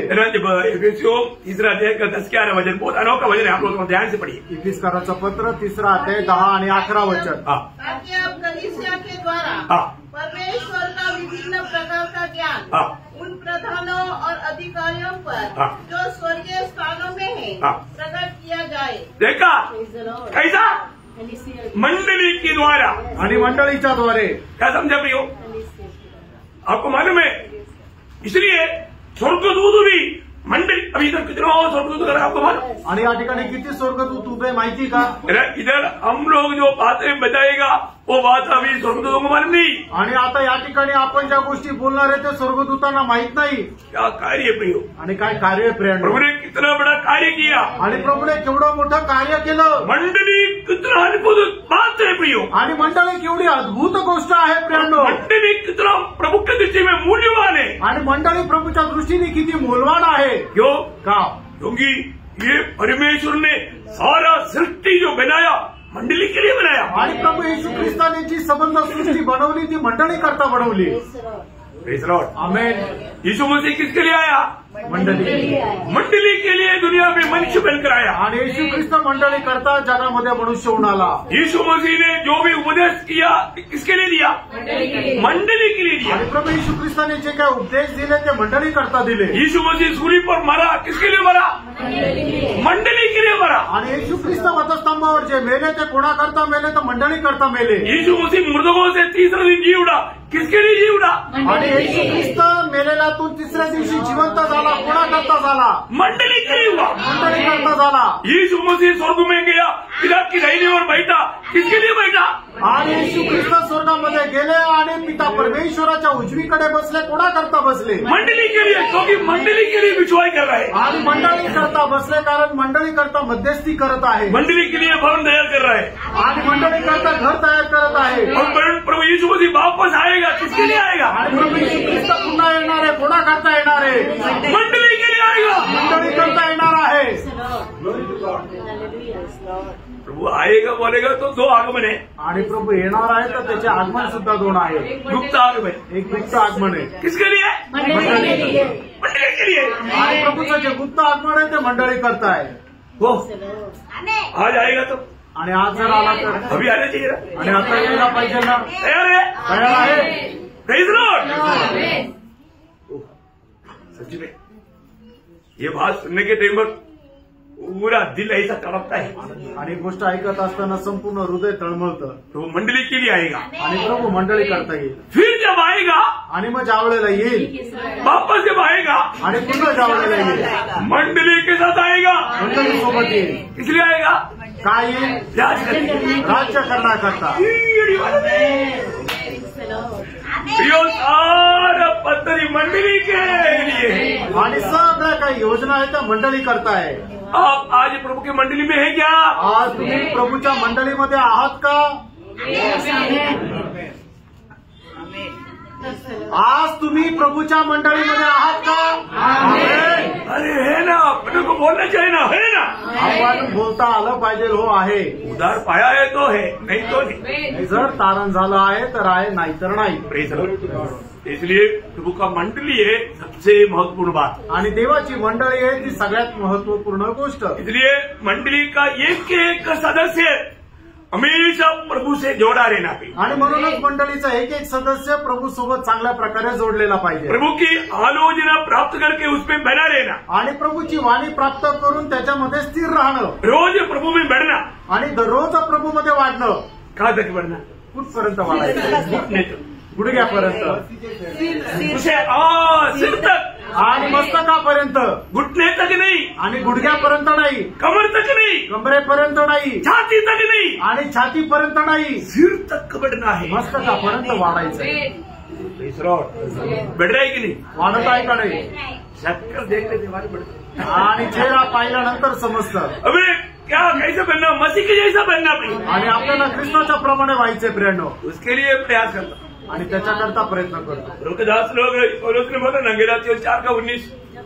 एफेसियों तीसरा अध्याय का 10-11 वचन, बहुत अनोखा वचन है, आप लोग ध्यान से पढ़िए। इफिसकाराचं पत्र 3 अध्याय 10 आणि 11 वचन। ताकि आप कलीसिया के द्वारा परमेश्वर का विभिन्न प्रकार का ज्ञान उन प्रधानों और अधिकारियों पर जो स्वर्गीय स्थानों में है प्रकट किया जाए। देखा कैसा, मंडली के द्वारा, आणि मंडळीच्या द्वारे। क्या समझा प्रियो, आपको मालूम है, इसलिए स्वर्गदूत भी मंडली, अभी इधर कितना स्वर्गदूत कर आपको मालूम, आणि या ठिकाणी किती स्वर्गदूत उभे माहिती का? इधर हम लोग जो बातें बताएगा वो बात अभी स्वर्गदूतों को मालूम नहीं, आणि आता या ठिकाणी आपण ज्या गोष्टी बोलणार आहे ते स्वर्गदूतांना माहित नाही। क्या कार्य प्रियो, आणि काय कार्य प्रियांनो, प्रभु ने कितना बड़ा कार्य किया, आणि प्रभूने केवढं मोठं कार्य केलं। मंडली कितना अद्भुत बात है प्रियो, आणि मंडळी केवढी अद्भुत गोष्ट आहे प्रियांनो। मंडली कितना प्रभु की दृष्टि में मूल्यवान है, आणि मंडळी प्रभूच्या दृष्टीने किती मूल्यवान आहे। क्यों का? क्योंकि ये परमेश्वर ने सारा सृष्टि जो बनाया मंडली के लिए बनाया, आणि प्रभू येशू ख्रिस्ताने जी संबंध सृष्टी बनवली ती मंडळी करता बनवली। प्रेज लॉर्ड, आमेन। यीशु मसीह किसके लिए आया, मंडळी, मंडली के लिए दुनिया में मनुष्य बनकर आया। आणि येशू ख्रिस्त मंडळी करता जगामध्ये मनुष्य होऊन आला। यीशु मसीह ने जो भी उपदेश किया किसके लिए दिया, मंडली के लिए दिया। आणि प्रभू येशू ख्रिस्ताने जे काय उपदेश दिले ते मंडळी करता दिले। यीशु मसीह सूली पर मरा, किसके लिए मरा, मंडली के लिए मरा। आणि येशू ख्रिस्त वधस्तंभावर जे मेले ते कोणाकरता मेले तर मंडळी करता मेले। यीशु मसीह मृतकों से तीसरे दिन जी उठा, किसके लिए जी उठा, आणि येशू ख्रिस्त मेलेलातून तिसऱ्या दिवशी जिवंत झाला, कोणाकरता झाला, मंडली के लिए हुआ, मंडळी करता झाला। यीशु मसीह स्वर्ग में गया, पिता की दाहिनी ओर बैठा, किसके लिए बैठा, आणि येशू ख्रिस्त स्वर्गामध्ये गेले आणि पिता परमेश्वराच्या उजवीकडे बसले, कोणाकरता बसले, मंडली के लिए, क्योंकि मंडली के लिए विश्वास कर रहा है, आणि मंडळी करता बसले कारण मंडळी करता मध्यस्थी करत आहे, मंडली के लिए भवन तैयार कर रहा है, आणि मंडळी करता घर तयार करत आहे। और प्रभु यीशु मसीह वापस आएगा, किसके लिए आएगा, आणि प्रभू येशू ख्रिस्त पुन्हा येणार आहे, कोणाकरता येणार आहे, मंडली के लिए आएगा, मंडळी करता येणार आहे। प्रभु आएगा बोलेगा तो दो आगमन है, आणि प्रभू येणार आहे तर त्याचे आगमन सुद्धा दोन आहे। गुप्त आगमन, एक गुप्त आगमन आहे, किसके लिए, मंडली के लिए, आणि प्रभूचं जे गुप्त आगमन आहे ते मंडळी करताय। वो आज आएगा तो, आणि आज जर आला तर अभी आना चाहिए ना, आणि आता यायला पाहिजे ना, तैयार है, तयार आहे। Praise Lord. सच्ची में ये बात सुनने के टाइम पर पूरा दिल ऐसा तड़पता है, आणि गोष्ट ऐकत असताना संपूर्ण हृदय तळमळतं। तो मंडली के लिए आएगा, आणि प्रभू मंडळी करता येईल, फिर जब आएगा, आणि मग ज्यावेळेला येईल, वापस जब आएगा, आणि पुन्हा ज्यावेळेला येईल, मंडली के साथ आएगा, मंडळी सोबत येईल। इसलिए आएगा काय येईल, राज करने, राज्य करण्याकरता। यो सारा पद्धति मंडली के लिए, आणि सगळ्या काही योजना आहेत त्या मंडळी करताय। आप आज प्रभु की मंडली में है क्या, आज तुम्ही प्रभूच्या मंडळीमध्ये आहात का, आज तुम्ही प्रभूच्या मंडळीमध्ये आहात का, आमेन। अरे है ना, अपने को बोलना चाहिए ना, है ना, आपण बोलता आलं पाहिजे, हो आहे। उधार पाया है तो है, नहीं तो नहीं। जर तारण झालं आहे तर आहे, नाही तर नाही। Praise Lord. इसलिए प्रभु का मंडली है सबसे महत्वपूर्ण बात, आणि देवाची मंडळी आहे ती सगळ्यात महत्वपूर्ण गोष्ट। इसलिए मंडली का एक सदस्य हमेशा प्रभु से जोड़ा रहना चाहिए, आणि म्हणूनच मंडळीचा एक सदस्य प्रभू सोबत चांगल्या प्रकारे जोडलेला पाहिजे। प्रभु की आलोचना प्राप्त करके उसमें बना रहना, आणि प्रभूची वाणी प्राप्त करून त्याच्यामध्ये स्थिर राहणं, रोज प्रभु में बढ़ना, आणि दररोज प्रभूमध्ये वाढणं। कहाँ तक बढ़ना? कुठपर्यंत वाढायचं? गुडघ्यापर्यंत, सिर तक, आणि मस्तकापर्यंत, घुटने तक नहीं, आणि गुडघ्यापर्यंत नाही, कमर तक नहीं, कमरेपर्यंत नाही, छाती तक नहीं, आणि छातीपर्यंत नाही, सिर तक बढ़ना है, मस्तकापर्यंत वाढायचं। बढ़ रहा है कि नहीं? वाढत आहे का नाही? शक्कर देखने से हमारी बढ़ती है। आणि चेहरा पाहिल्यानंतर समजतं। अबे क्या कैसे बनना? मसीह के जैसा बनना पड़ेगा, आणि आपल्याला कृष्णाच्या प्रमाणे व्हायचे प्रेरणो, उसके लिए प्रयास करता, आणि त्याच्याकरता प्रयत्न करतो। रोकदास लोग पौलुस ने बोला ना गलातियों 4:19,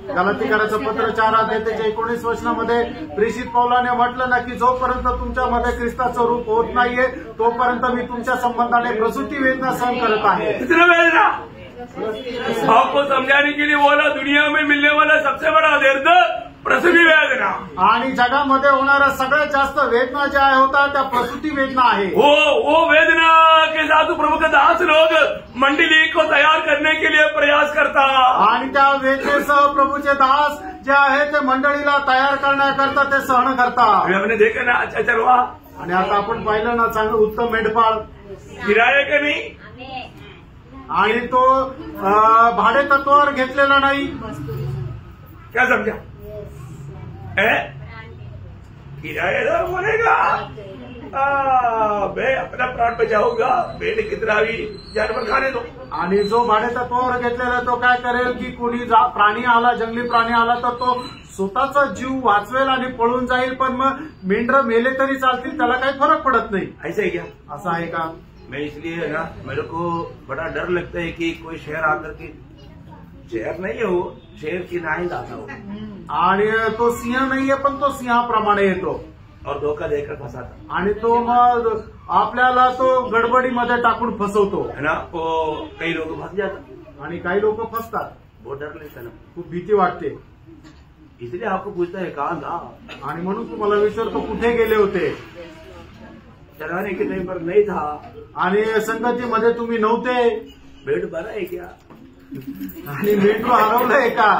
गलातीकराचं पत्र 4:19 वचनामध्ये प्रेषित पौलाने म्हटलं ना की जोपर्यंत तुमच्यामध्ये ख्रिस्ताचं रूप होत नाहीये तोपर्यंत मी तुमच्या संबंधाने प्रसूती वेदना सहन करत आहे। कितना वेदना? आपको समझाने के लिए बोला दुनिया में मिलने वाला सबसे बड़ा दर्द प्रसूती वेदना, आणि जगामध्ये होणाऱ्या सगळ्यात जास्त वेदना ज्या होतात त्या प्रसूती वेदना आहे। वो वेदना के साथ प्रभु के दास लोग मंडली को तैयार करने के लिए प्रयास करता, आणि त्या वेदनेसह प्रभूचे दास जे आहे ते मंडळीला तयार करण्याकरता ते सहन करता। हमने देखा ना अच्छा चलवा, आणि आता आपण पाहिलं ना चांगलं उत्तम मेंढपाळ किराया का नहीं, आणि तो भाडे तत्वावर घेतलेला नाही। क्या समझा? किराएदार बनेगा, मैं अपना प्राण बचाऊंगा, मेरे कितना भी जानवर खाने दो। आणि जो भाडे तत्वावर घेतलेला तो काय करेल की कोणी प्राणी आला, जंगली प्राणी आला तर तो स्वतःचा जीव वाचवेल आणि पळून जाईल, पण मग मेंढर मेले तरी चालतील, त्याला काही फरक पडत नाही। ऐसा है क्या? असं आहे का? मैं इसलिए ना मेरे को बड़ा डर लगता है कि कोई शहर आकर के, शहर नहीं है वो, शहर की नाई आता हो, आणि तो सिंह नाहीये पण तो सिंहाप्रमाणे येतो और धोखा देकर फंसाता, आणि तो मग आपल्याला तो गडबडीमध्ये टाकून फसवतो, है ना? वो कई लोग फंस जाता, आणि काही लोक फसतात। बहुत डर लगता ना, खूप भीती वाटते। इसलिए आपको पूछता है कहाँ था, आणि म्हणून तुम्हाला विचारतो कुठे गेले होते, चलाने के टाइम पर नहीं था, आणि संगतीमध्ये तुम्ही नव्हते, पेट भरा है क्या, आणि मेंढरू हरवलंय का?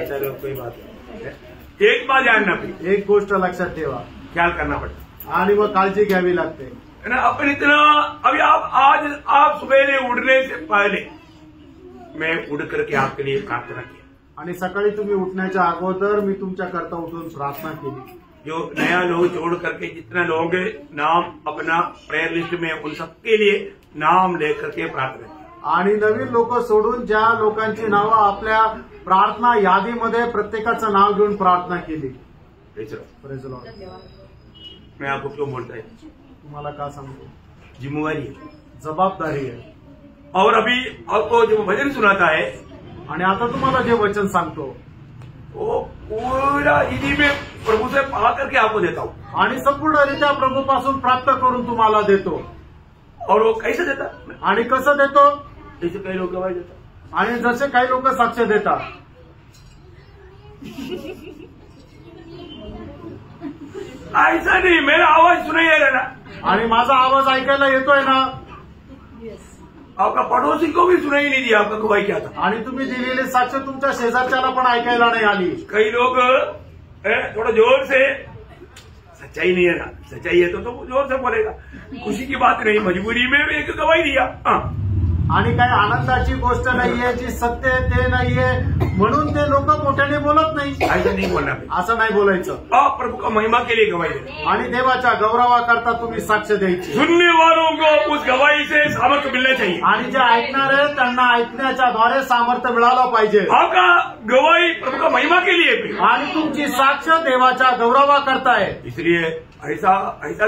चलो कोई बात नहीं, एक बात जानना पड़ेगी, एक गोष्ट लक्षात ठेवा, ख्याल करना पड़ता आणि मग काळजी घ्यावी लागते, है ना? अपन इतना अभी आप सवेरे उठने से पहले मैं उड़ करके आपके लिए प्रार्थना किया, आणि सकाळी तुम्ही उठण्याच्या अगोदर मी तुमच्या करता उठून प्रार्थना केली। जो नया लोग जोड़ करके जितना लोग नाम अपना प्रेयर लिस्ट में उन सबके लिए नाम लेकर के प्रार्थना, आणि नवीन लोक सोडून ज्या लोकांची नावं आपल्या प्रार्थना यादीमध्ये प्रत्येकाचं नाव घेऊन प्रार्थना केली। Praise the Lord. मैं आपको क्यों बोलता है? तुम्हाला का सांगतो? जिम्मेवारी है, जबाबदारी आहे। और अभी आपको जो भजन सुनाता है, आणि आता तुम्हाला जे वचन सांगतो वो पूरा इसी में प्रभु से पा करके आपको देता हूँ, आणि संपूर्णरित्या प्रभूपासून प्राप्त करून तुम्हाला देतो। और वो कैसे देता? आणि कसं देतो? जैसे कई लोग गवाही देता, आणि जसे काही लोक साक्ष देतात। ऐसा नहीं, मेरा आवाज सुनाई दे रहा ना, आणि माझा आवाज ऐकायला येतोय ना, आपका पड़ोसी को भी सुनाई नहीं दिया आपका गवाही क्या था, आणि तुम्ही दिलेले साक्ष तुमच्या शेजारच्याला पण ऐकायला नाही आली। कई लोग थोड़ा जोर से, सच्चाई नहीं है ना, सच्चाई है तो जोर से बोलेगा, खुशी की बात नहीं, मजबूरी में एक गवाही दिया, आणि काही आनंदाची गोष्ट नाहीये, जी सत्य आहे ते नाहीये म्हणून ते लोक मोठ्याने बोलत नाही। ऐसा नहीं बोलना, असं नाही बोलायचं। आप प्रभु का महिमा के लिए गवाही दें, आणि देवाच्या गौरवाकरता तुम्ही साक्ष द्यायची, सुनने वालों को उस गवाही से सामर्थ्य मिलना चाहिए, आणि जे ऐकणार आहे त्यांना ऐकण्याच्या द्वारे सामर्थ्य मिळालं पाहिजे। आपका गवाही प्रभु का महिमा के लिए आणि तुमची साक्ष देवाच्या गौरवा करताय। इसलिए ऐसा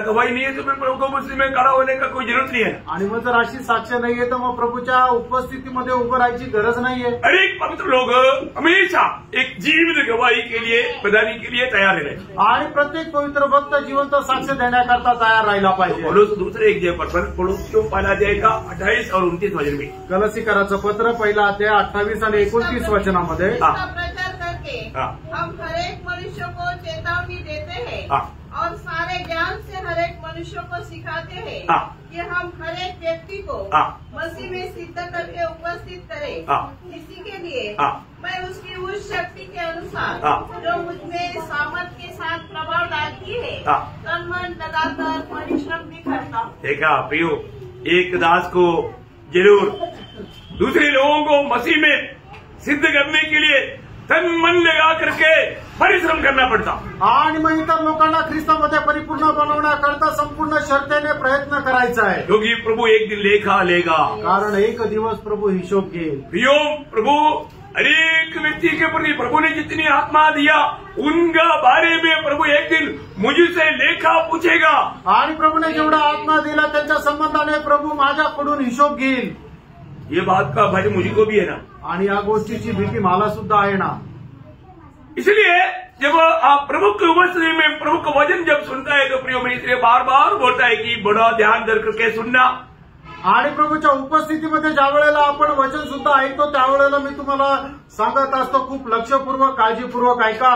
गवाही नहीं है तो मैं प्रभु को मुस्लिम में खड़ा होने का कोई जरूरत नहीं है। आणि मग जर अशी साक्ष नाहीये तर मग प्रभूच्या उपस्थितीमध्ये उभं राहायची गरज नाहीये। हर एक पवित्र लोग हमेशा एक जीवित गवाही के लिए बधाने के लिए तैयार रहे आणि प्रत्येक पवित्र भक्त जिवंत साक्ष देण्याकरता तयार राहिला पाहिजे। पौलुस दूसरे एक जय पर पौलुस क्यों पहला अध्याय का 28 और 29 वचन में गलसीकराचं पत्र पहिला अध्याय 28 आणि 29 वचनामध्ये प्रचार करके हम हर एक मनुष्य को चेतावनी देते हैं और सारे ज्ञान से हर एक मनुष्य को सिखाते हैं कि हम हर एक व्यक्ति को मसीह में सिद्ध करके उपस्थित करें। इसी के लिए मैं उसकी उस शक्ति के अनुसार जो मुझमें सामर्थ के साथ प्रभाव डालती है तन मन लगाकर परिश्रम भी करता हूँ। देखा प्रियो, एक दास को जरूर दूसरे लोगों को मसीह में सिद्ध करने के लिए तन मन लगा करके परिश्रम करना पड़ता आणि मग इतर लोकांना ख्रिस्तामध्ये परिपूर्ण बनवण्याकरता संपूर्ण श्रद्धेने प्रयत्न करायचा आहे, क्योंकि प्रभु एक दिन लेखा लेगा। कारण एक दिवस प्रभु हिशोब घेईल। प्रियो, प्रभु हरेक व्यक्ति के प्रति प्रभु ने जितनी आत्मा दिया उनका बारे में प्रभु एक दिन मुझसे लेखा पूछेगा। आणि प्रभूने जेवढा आत्मा दिला त्यांच्या संबंधाने प्रभू माझ्याकडून हिशोब घेईल। ये बात का भय मुझको भी है ना, आणि या गोष्टीची भीती मला सुद्धा आहे ना। इसलिए जब आप प्रभु के उपस्थिति में प्रभु का वचन जब सुनता है तो प्रियो, मैं इसलिए बार बार बोलता है कि बड़ा ध्यान दर करके सुनना। आणि प्रभूच्या उपस्थितीमध्ये ज्या वेळेला आपण वचन सुद्धा ऐकतो त्यावेळेला मी तुम्हाला सांगत असतो खूप लक्षपूर्वक काळजीपूर्वक ऐका।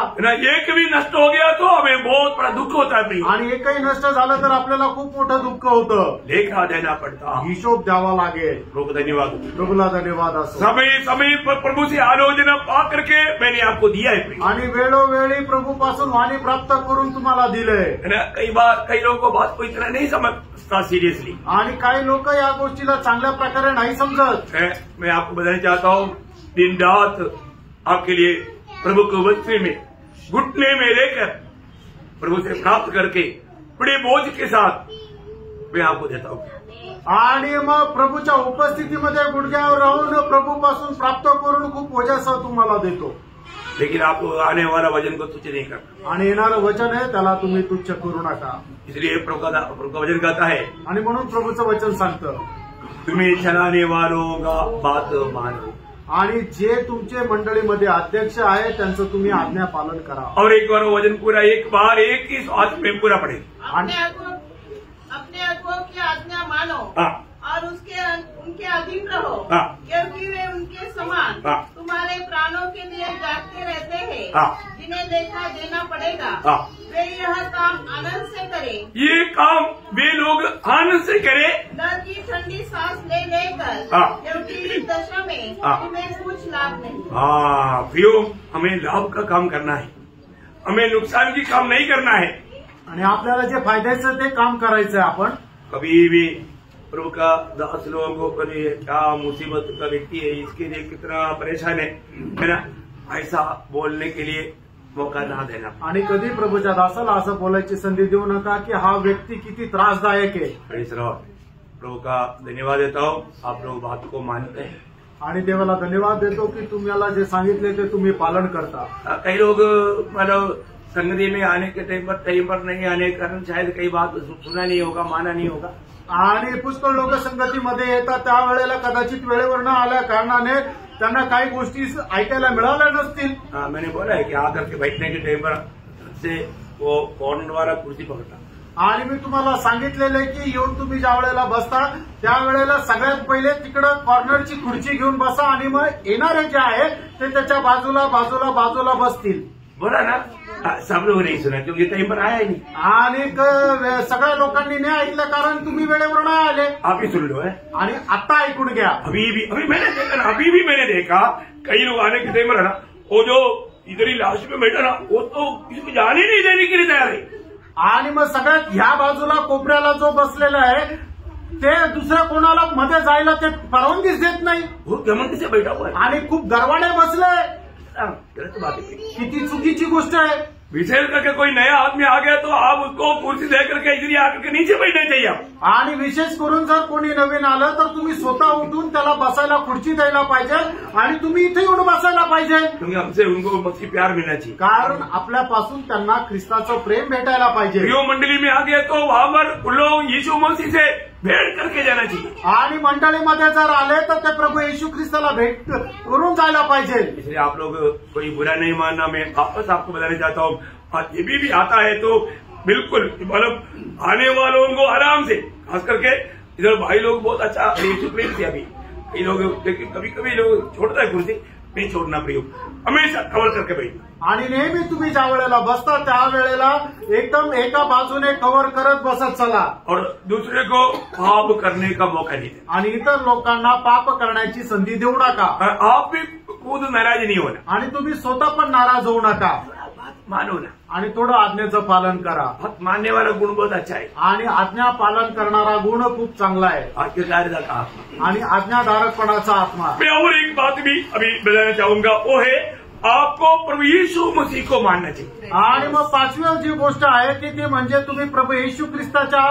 एक भी नष्ट हो गया तो हमें बहुत बड़ा दुख होता है प्रिय, आणि एकही नष्ट झालं तर आपल्याला खूप मोठं दुःख होतं। लेखा देना पड़ता, हिशोब द्यावा लागेल। प्रभु धन्यवाद, प्रभूला धन्यवाद असो। समय पर प्रभु से आलोचना पा करके मैंने आपको दिया है आणि वेळोवेळी प्रभूपासून वाणी प्राप्त करून तुम्हाला दिले। कई बार कई लोगों को बात को इतना नहीं समझता सीरियसली, आणि काही लोक या गोष्टीला चांगल्या प्रकारे नाही समजत। मैं आपको बताना चाहता हूँ, दिन रात आपके लिए प्रभु के उपस्थिति में घुटने में रहकर प्रभु से प्राप्त करके बड़े बोझ के साथ मैं आपको देता हूँ। आणि मग प्रभूच्या उपस्थितीमध्ये गुडघ्यावर राहून प्रभूपासून प्राप्त करून खूप ओझ्यासह तुम्हाला देतो। लेकिन आप आने वाला वचन को तुच्छ नहीं करना, आणि येणारं वचन आहे त्याला तुम्ही तुच्छ करू नका। इसलिए प्रभु का वचन कहता है, आणि म्हणून प्रभूचं वचन सांगतं, तुम्हें चलाने वालों का बात मानो, आणि जे तुमचे मंडळीमध्ये अध्यक्ष आहे त्यांचं तुम्ही आज्ञा पालन करा। और एक बार वचन पूरा एक बार एक ही श्वास में पूरा पढ़े। अपने अगुओं की आज्ञा मानो और उनके अधीन रहो, क्योंकि वे उनके समान तुम्हारे प्राणों के लिए जागते रहते हैं, जिन्हें लेखा देना पड़ेगा। वे यह काम आनंद से करें, ये काम वे लोग आनंद से करें, डर की ठंडी सांस ले लेकर, क्योंकि इस दशा में तुम्हें कुछ लाभ नहीं। प्रियो, हमें लाभ का काम करना है, हमें नुकसान की काम नहीं करना है, आणि आपल्याला जे फायद्याचं ते काम करायचं आहे। आपण कभी भी प्रभु का दास लोगों को कभी क्या मुसीबत का व्यक्ति है, इसके लिए कितना परेशान है ना, ऐसा बोलने के लिए मौका ना देना। आणि कधी प्रभूच्या दासाला असं बोलायची संधी देऊ नका की हा व्यक्ती किती त्रासदायक आहे। प्रभु का धन्यवाद देता हूँ, आप लोग बात को मानते हैं, आणि देवाला धन्यवाद देतो की तुम्हाला जे सांगितले ते तुम्ही पालन करता। कई लोग मतलब संगति में आने के टाइम पर नहीं आने के कारण शायद कई बात सुना नहीं होगा, माना नहीं होगा, आणि पुष्कळ लोक संगतीमध्ये येतात त्यावेळेला कदाचित वेळेवर न आल्या कारणाने त्यांना काही गोष्टी ऐकायला मिळाल्या नसतील। मैंने बोला है कि आकर के बैठने के टाइम पर से वो कॉर्नर वाला कुर्सी पकड़ता, आणि मी तुम्हाला सांगितलेलं की येऊन तुम्ही ज्या वेळेला बसता त्यावेळेला सगळ्यात पहिले तिकडं कॉर्नरची खुर्ची घेऊन बसा आणि मग येणारे जे आहे ते त्याच्या बाजूला बाजूला बाजूला बसतील। बोला ना, सब लोग नहीं सुना क्योंकि टाइम पर आया ही नहीं, आणि सगळ्या लोकांनी नाही ऐकलं कारण तुम्ही वेळेवर नाही आले। आप ही सुन लो है, आणि आता ऐकून घ्या। अभी मैंने देखा ना, अभी भी मैंने देखा कई लोग आने के टाइम पर है ना, वो जो इधर ही लास्ट में बैठा ना वो तो किसी को जाने नहीं देने के लिए तैयार है, आणि मग सगळ्यात ह्या बाजूला कोपऱ्याला जो बसलेला आहे ते दुसऱ्या कोणाला मध्ये जायला ते परवानगीच देत नाही, वो घमंड से बैठा हुआ है आणि खूप गर्वाने बसले। गलत बात है, किती चुकीची गोष्ट आहे। विशेष करके कोई नया आदमी आ गया तो आप उसको कुर्सी दे करके इधर आकर के नीचे बैठना चाहिए आप। आणि विशेष करून जर कोणी नवीन आलं तर तुम्ही स्वतः उठून त्याला बसायला खुर्ची द्यायला पाहिजे आणि तुम्ही इथे येऊन बसायला पाहिजे, क्योंकि हमसे उनको मसीह प्यार मिलना चाहिए, कारण आपल्यापासून त्यांना ख्रिस्ताचं प्रेम भेटायला पाहिजे। प्रियो मंडली में आ गए तो वहां पर लोग यीशु मसीह से भेंट करके जाना चाहिए, आणि मंडळीमध्ये जर आले तर ते प्रभू येशू ख्रिस्ताला भेट करून जायला पाहिजे। इसलिए आप लोग कोई बुरा नहीं मानना, मैं वापस आपको बताना चाहता हूँ, ये भी आता है तो बिल्कुल मतलब आने वालों को आराम से, खास करके इधर भाई लोग बहुत अच्छा प्रेम से, अभी कई लोग लेकिन कभी कभी लोग छोड़ता है कुर्सी, नहीं छोड़ना प्रयोग, हमेशा कवर करके बैठना, आणि नेहमी तुम्ही ज्या वेळेला बसता त्या वेळेला एकदम एका बाजूने कव्हर करत बसत चला, और दूसरे को पाप करने का मौका नहीं देना, आणि इतर लोकांना पाप करण्याची संधी देऊ नका। आप भी खुद नाराज नहीं होना, आणि तुम्ही स्वतः पण नाराज होऊ नका, मानो ना, आणि थोडं आज्ञेचं पालन करा। बात मानने वाला गुण बहुत अच्छा है, आणि आज्ञा पालन करणारा गुण खूप चांगला आहे, आज्ञाकारिता का आत्मा, आणि आज्ञाधारकपणाचा आत्मा। मैं और एक बात भी अभी बताना चाहूंगा, वो है आपको प्रभु यीशु मसीह को मानना चाहिए। आणि मग पाचवी जी गोष्ट आहे की ती म्हणजे तुम्ही प्रभू येशू ख्रिस्ताच्या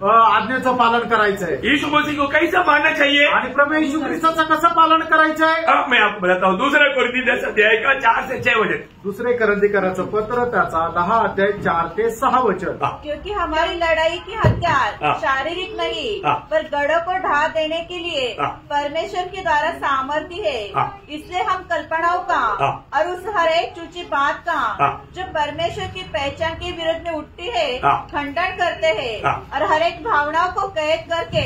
आज्ञेचं पालन करायचंय। यीशु मसीह को कैसा मानना चाहिए आणि प्रभू येशू ख्रिस्ताचं कसं पालन करायचंय, अब मैं आपको बताता हूँ। दूसरा कोरिन्थियों 10 अध्याय का 4 से 6 वचन, दुसरे करंथीकराचं पत्र त्याचा 10 अध्याय 4 ते 6 वचन। क्योंकि हमारी लड़ाई की हथियार शारीरिक नहीं पर गढ़ों को ढा देने के लिए परमेश्वर के द्वारा सामर्थ्य है, इसलिए हम कल्पनाओं का और उस हर एक चूची बात का जो परमेश्वर की पहचान के विरुद्ध में उठती है खंडन करते हैं और हर एक भावनाओं को कैद करके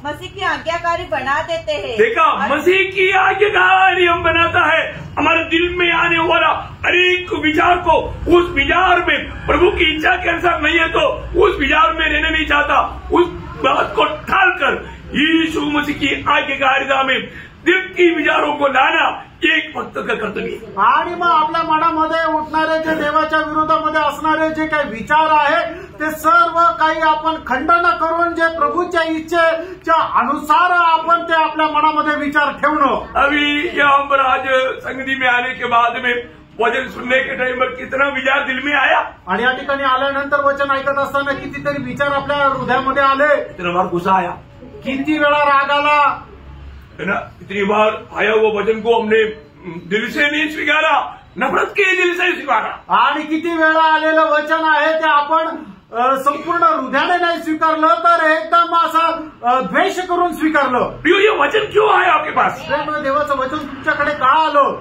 मसीह की आज्ञाकारी बना देते हैं। देखा, मसीह की आज्ञाकारी हम बनाता है, हमारे दिल में आने वाला हर एक विचार को, उस विचार में प्रभु की इच्छा के अनुसार नहीं है तो उस विचार में रहना नहीं चाहता, उस बात को टालकर यीशु मसीह की आज्ञाकारिता में दिल की विचारों को लाना एक भक्त का कर्तव्य है। आणि मग आपल्या मनामध्ये उठणारे जे देवाच्या विरोधामध्ये असणारे जे काही विचार आहे ते सर्व काही आपण खंडन करून जे प्रभूच्या इच्छेच्या अनुसार आपण ते आपल्या मनामध्ये विचार ठेवणं। अभी यहाँ पर आज संगति में आने के बाद में वचन सुनने के टाइम पर कितना विचार दिल में आया, आणि या ठिकाणी आल्यानंतर वचन ऐकत असताना कितीतरी विचार आपल्या हृदयामध्ये आले, कितना बार गुस्सा आया, किती वेळा राग आला, है ना, इतनी बार आया वो वचन को हमने दिल से नहीं स्वीकारा, नफरत के दिल से स्वीकारा, आणि किती वेळा आलेलं वचन आहे ते आपण संपूर्ण हृदयाने नाही स्वीकारलं तर एकदम असा द्वेष करून स्वीकारलं। प्रियो, ये वचन क्यों आया आपके पास? देवाचं वचन तुमच्याकडे का आलं?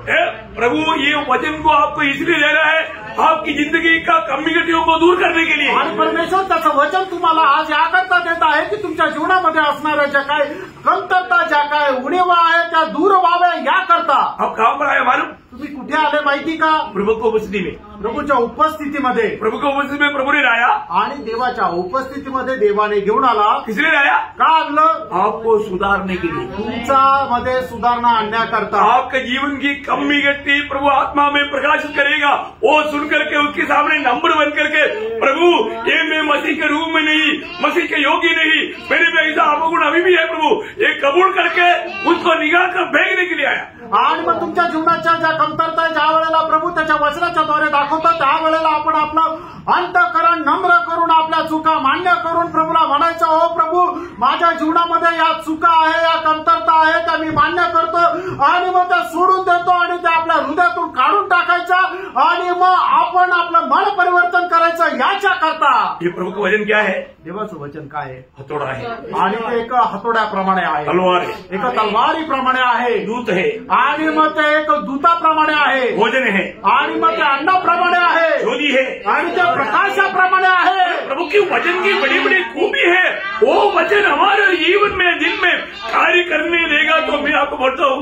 प्रभु ये वचन को आपको इसलिए दे रहा है आपकी जिंदगी का कम्युनिटियों को दूर करने के लिए, आणि परमेश्वर त्याचं वचन तुम्हाला आज याकरता देत आहे की तुमच्या जीवनामध्ये असणाऱ्या ज्या काय कमतरता, ज्या काय उणीवा आहे त्या दूर व्हाव्या याकरता। आप कहाँ पर आए मालूम? तुम्ही कुठे आले माहिती का? प्रभु को उपस्थिति में, प्रभूच्या उपस्थितीमध्ये। प्रभु को उपस्थिति में प्रभु ने लाया, आणि देवाच्या उपस्थितीमध्ये देवाने घेऊन आला। किसने लाया? का आणलं? आपको सुधारने के लिए, तुमच्या मध्ये सुधारणा आणण्याकरता। आपके जीवन की कमी घटी प्रभु आत्मा में प्रकाशित करेगा, वो सुन करके उसके सामने नंबर बन करके प्रभु ये मैं मसीह के रूप में नहीं, मसीह के योगी नहीं, मेरे में ऐसा अवगुण अभी भी है प्रभु, ये कबूल करके उसको निकाल कर फेंकने के लिए आया। आणि मग तुमच्या जीवनाच्या ज्या कमतरता ज्या वेळेला प्रभू त्याच्या वचनाच्या द्वारे दाखवतात त्यावेळेला आपण आपलं अंतःकरण नम्र करून आपल्या चुका मान्य करून प्रभूला म्हणायचं, हो प्रभू माझ्या जीवनामध्ये या चुका आहे, या कमतरता आहे त्या मी मान्य करतो, आणि मग त्या सोडून देतो आणि त्या आपल्या हृदयातून काढून टाकायच्या, आणि मग आपण आपलं मन परिवर्तन करायचं याच्या करता। ये प्रभु का वचन क्या है? देवाचं वचन काय आहे? हथौड़ा है, आणि ते एक हतोड्याप्रमाणे आहे, तलवार है, एक तलवारीप्रमाणे आहे, दूत है, आणि मग ते एक दूताप्रमाणे आहे, भोजन है, आणि मग ते अन्नाप्रमाणे आहे, ज्योति है, आणि ते प्रकाशाप्रमाणे आहे। प्रभु की वचन की बड़ी बड़ी खूबी है, वो वचन हमारे जीवन में दिल में कार्य करने देगा तो मैं आपको बोलता हूँ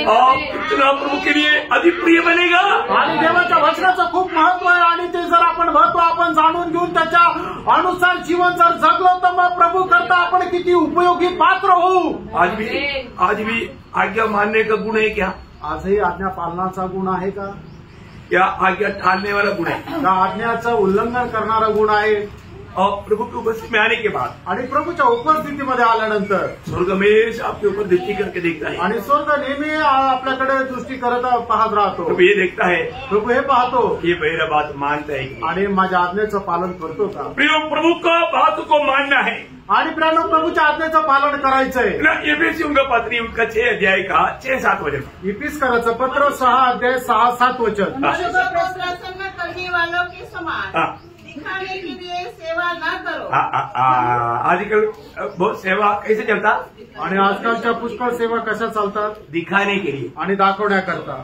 आप इतना प्रभु के लिए अधिक प्रिय बनेगा। आणि देवाच्या वचनाचं खूप महत्व आहे, आणि ते जर आपण महत्व आपण जाणून घेऊन त्याच्या अनुसार जीवन जर जगलो तर मग प्रभू करता आपण किती उपयोगी पात्र होऊ। आज भी आज्ञा मानने का गुण है क्या? आजही आज्ञा पालनाचा गुण आहे का? क्या आज्ञा टालने वाला गुण है? का आज्ञाचं उल्लंघन करणारा गुण आहे? और प्रभु की उपस्थिति में आने के बाद आणि प्रभूच्या उपस्थितीमध्ये आल्यानंतर स्वर्ग हमेशा आपके ऊपर दृष्टि करके देखता है। आणि स्वर्ग नेहमी आपल्याकडे दृष्टी करत पाहत राहतो। प्रभु ये देखता है, प्रभु हे पाहतो ये मेरा बात मानता है कि आणि माझ्या आज्ञेचं पालन करतो का। प्रियो, प्रभु का बात को मानना है आणि प्रियानो, प्रभूच्या आज्ञेचं पालन करायचंय ना। एफेसियों का पत्री उनका 6 अध्याय का 6-7 वचन, इफिसकराचं पत्र 6 अध्याय 6-7 वचन। मनुष्य को प्रसन्न करने वालों के समान दिखाने के लिए सेवा न करो। आजकल बहुत सेवा कैसे चलता, आणि आजकालच्या पुष्कळ सेवा कशा चालतात, दिखाने के लिए, आणि दाखवण्याकरता।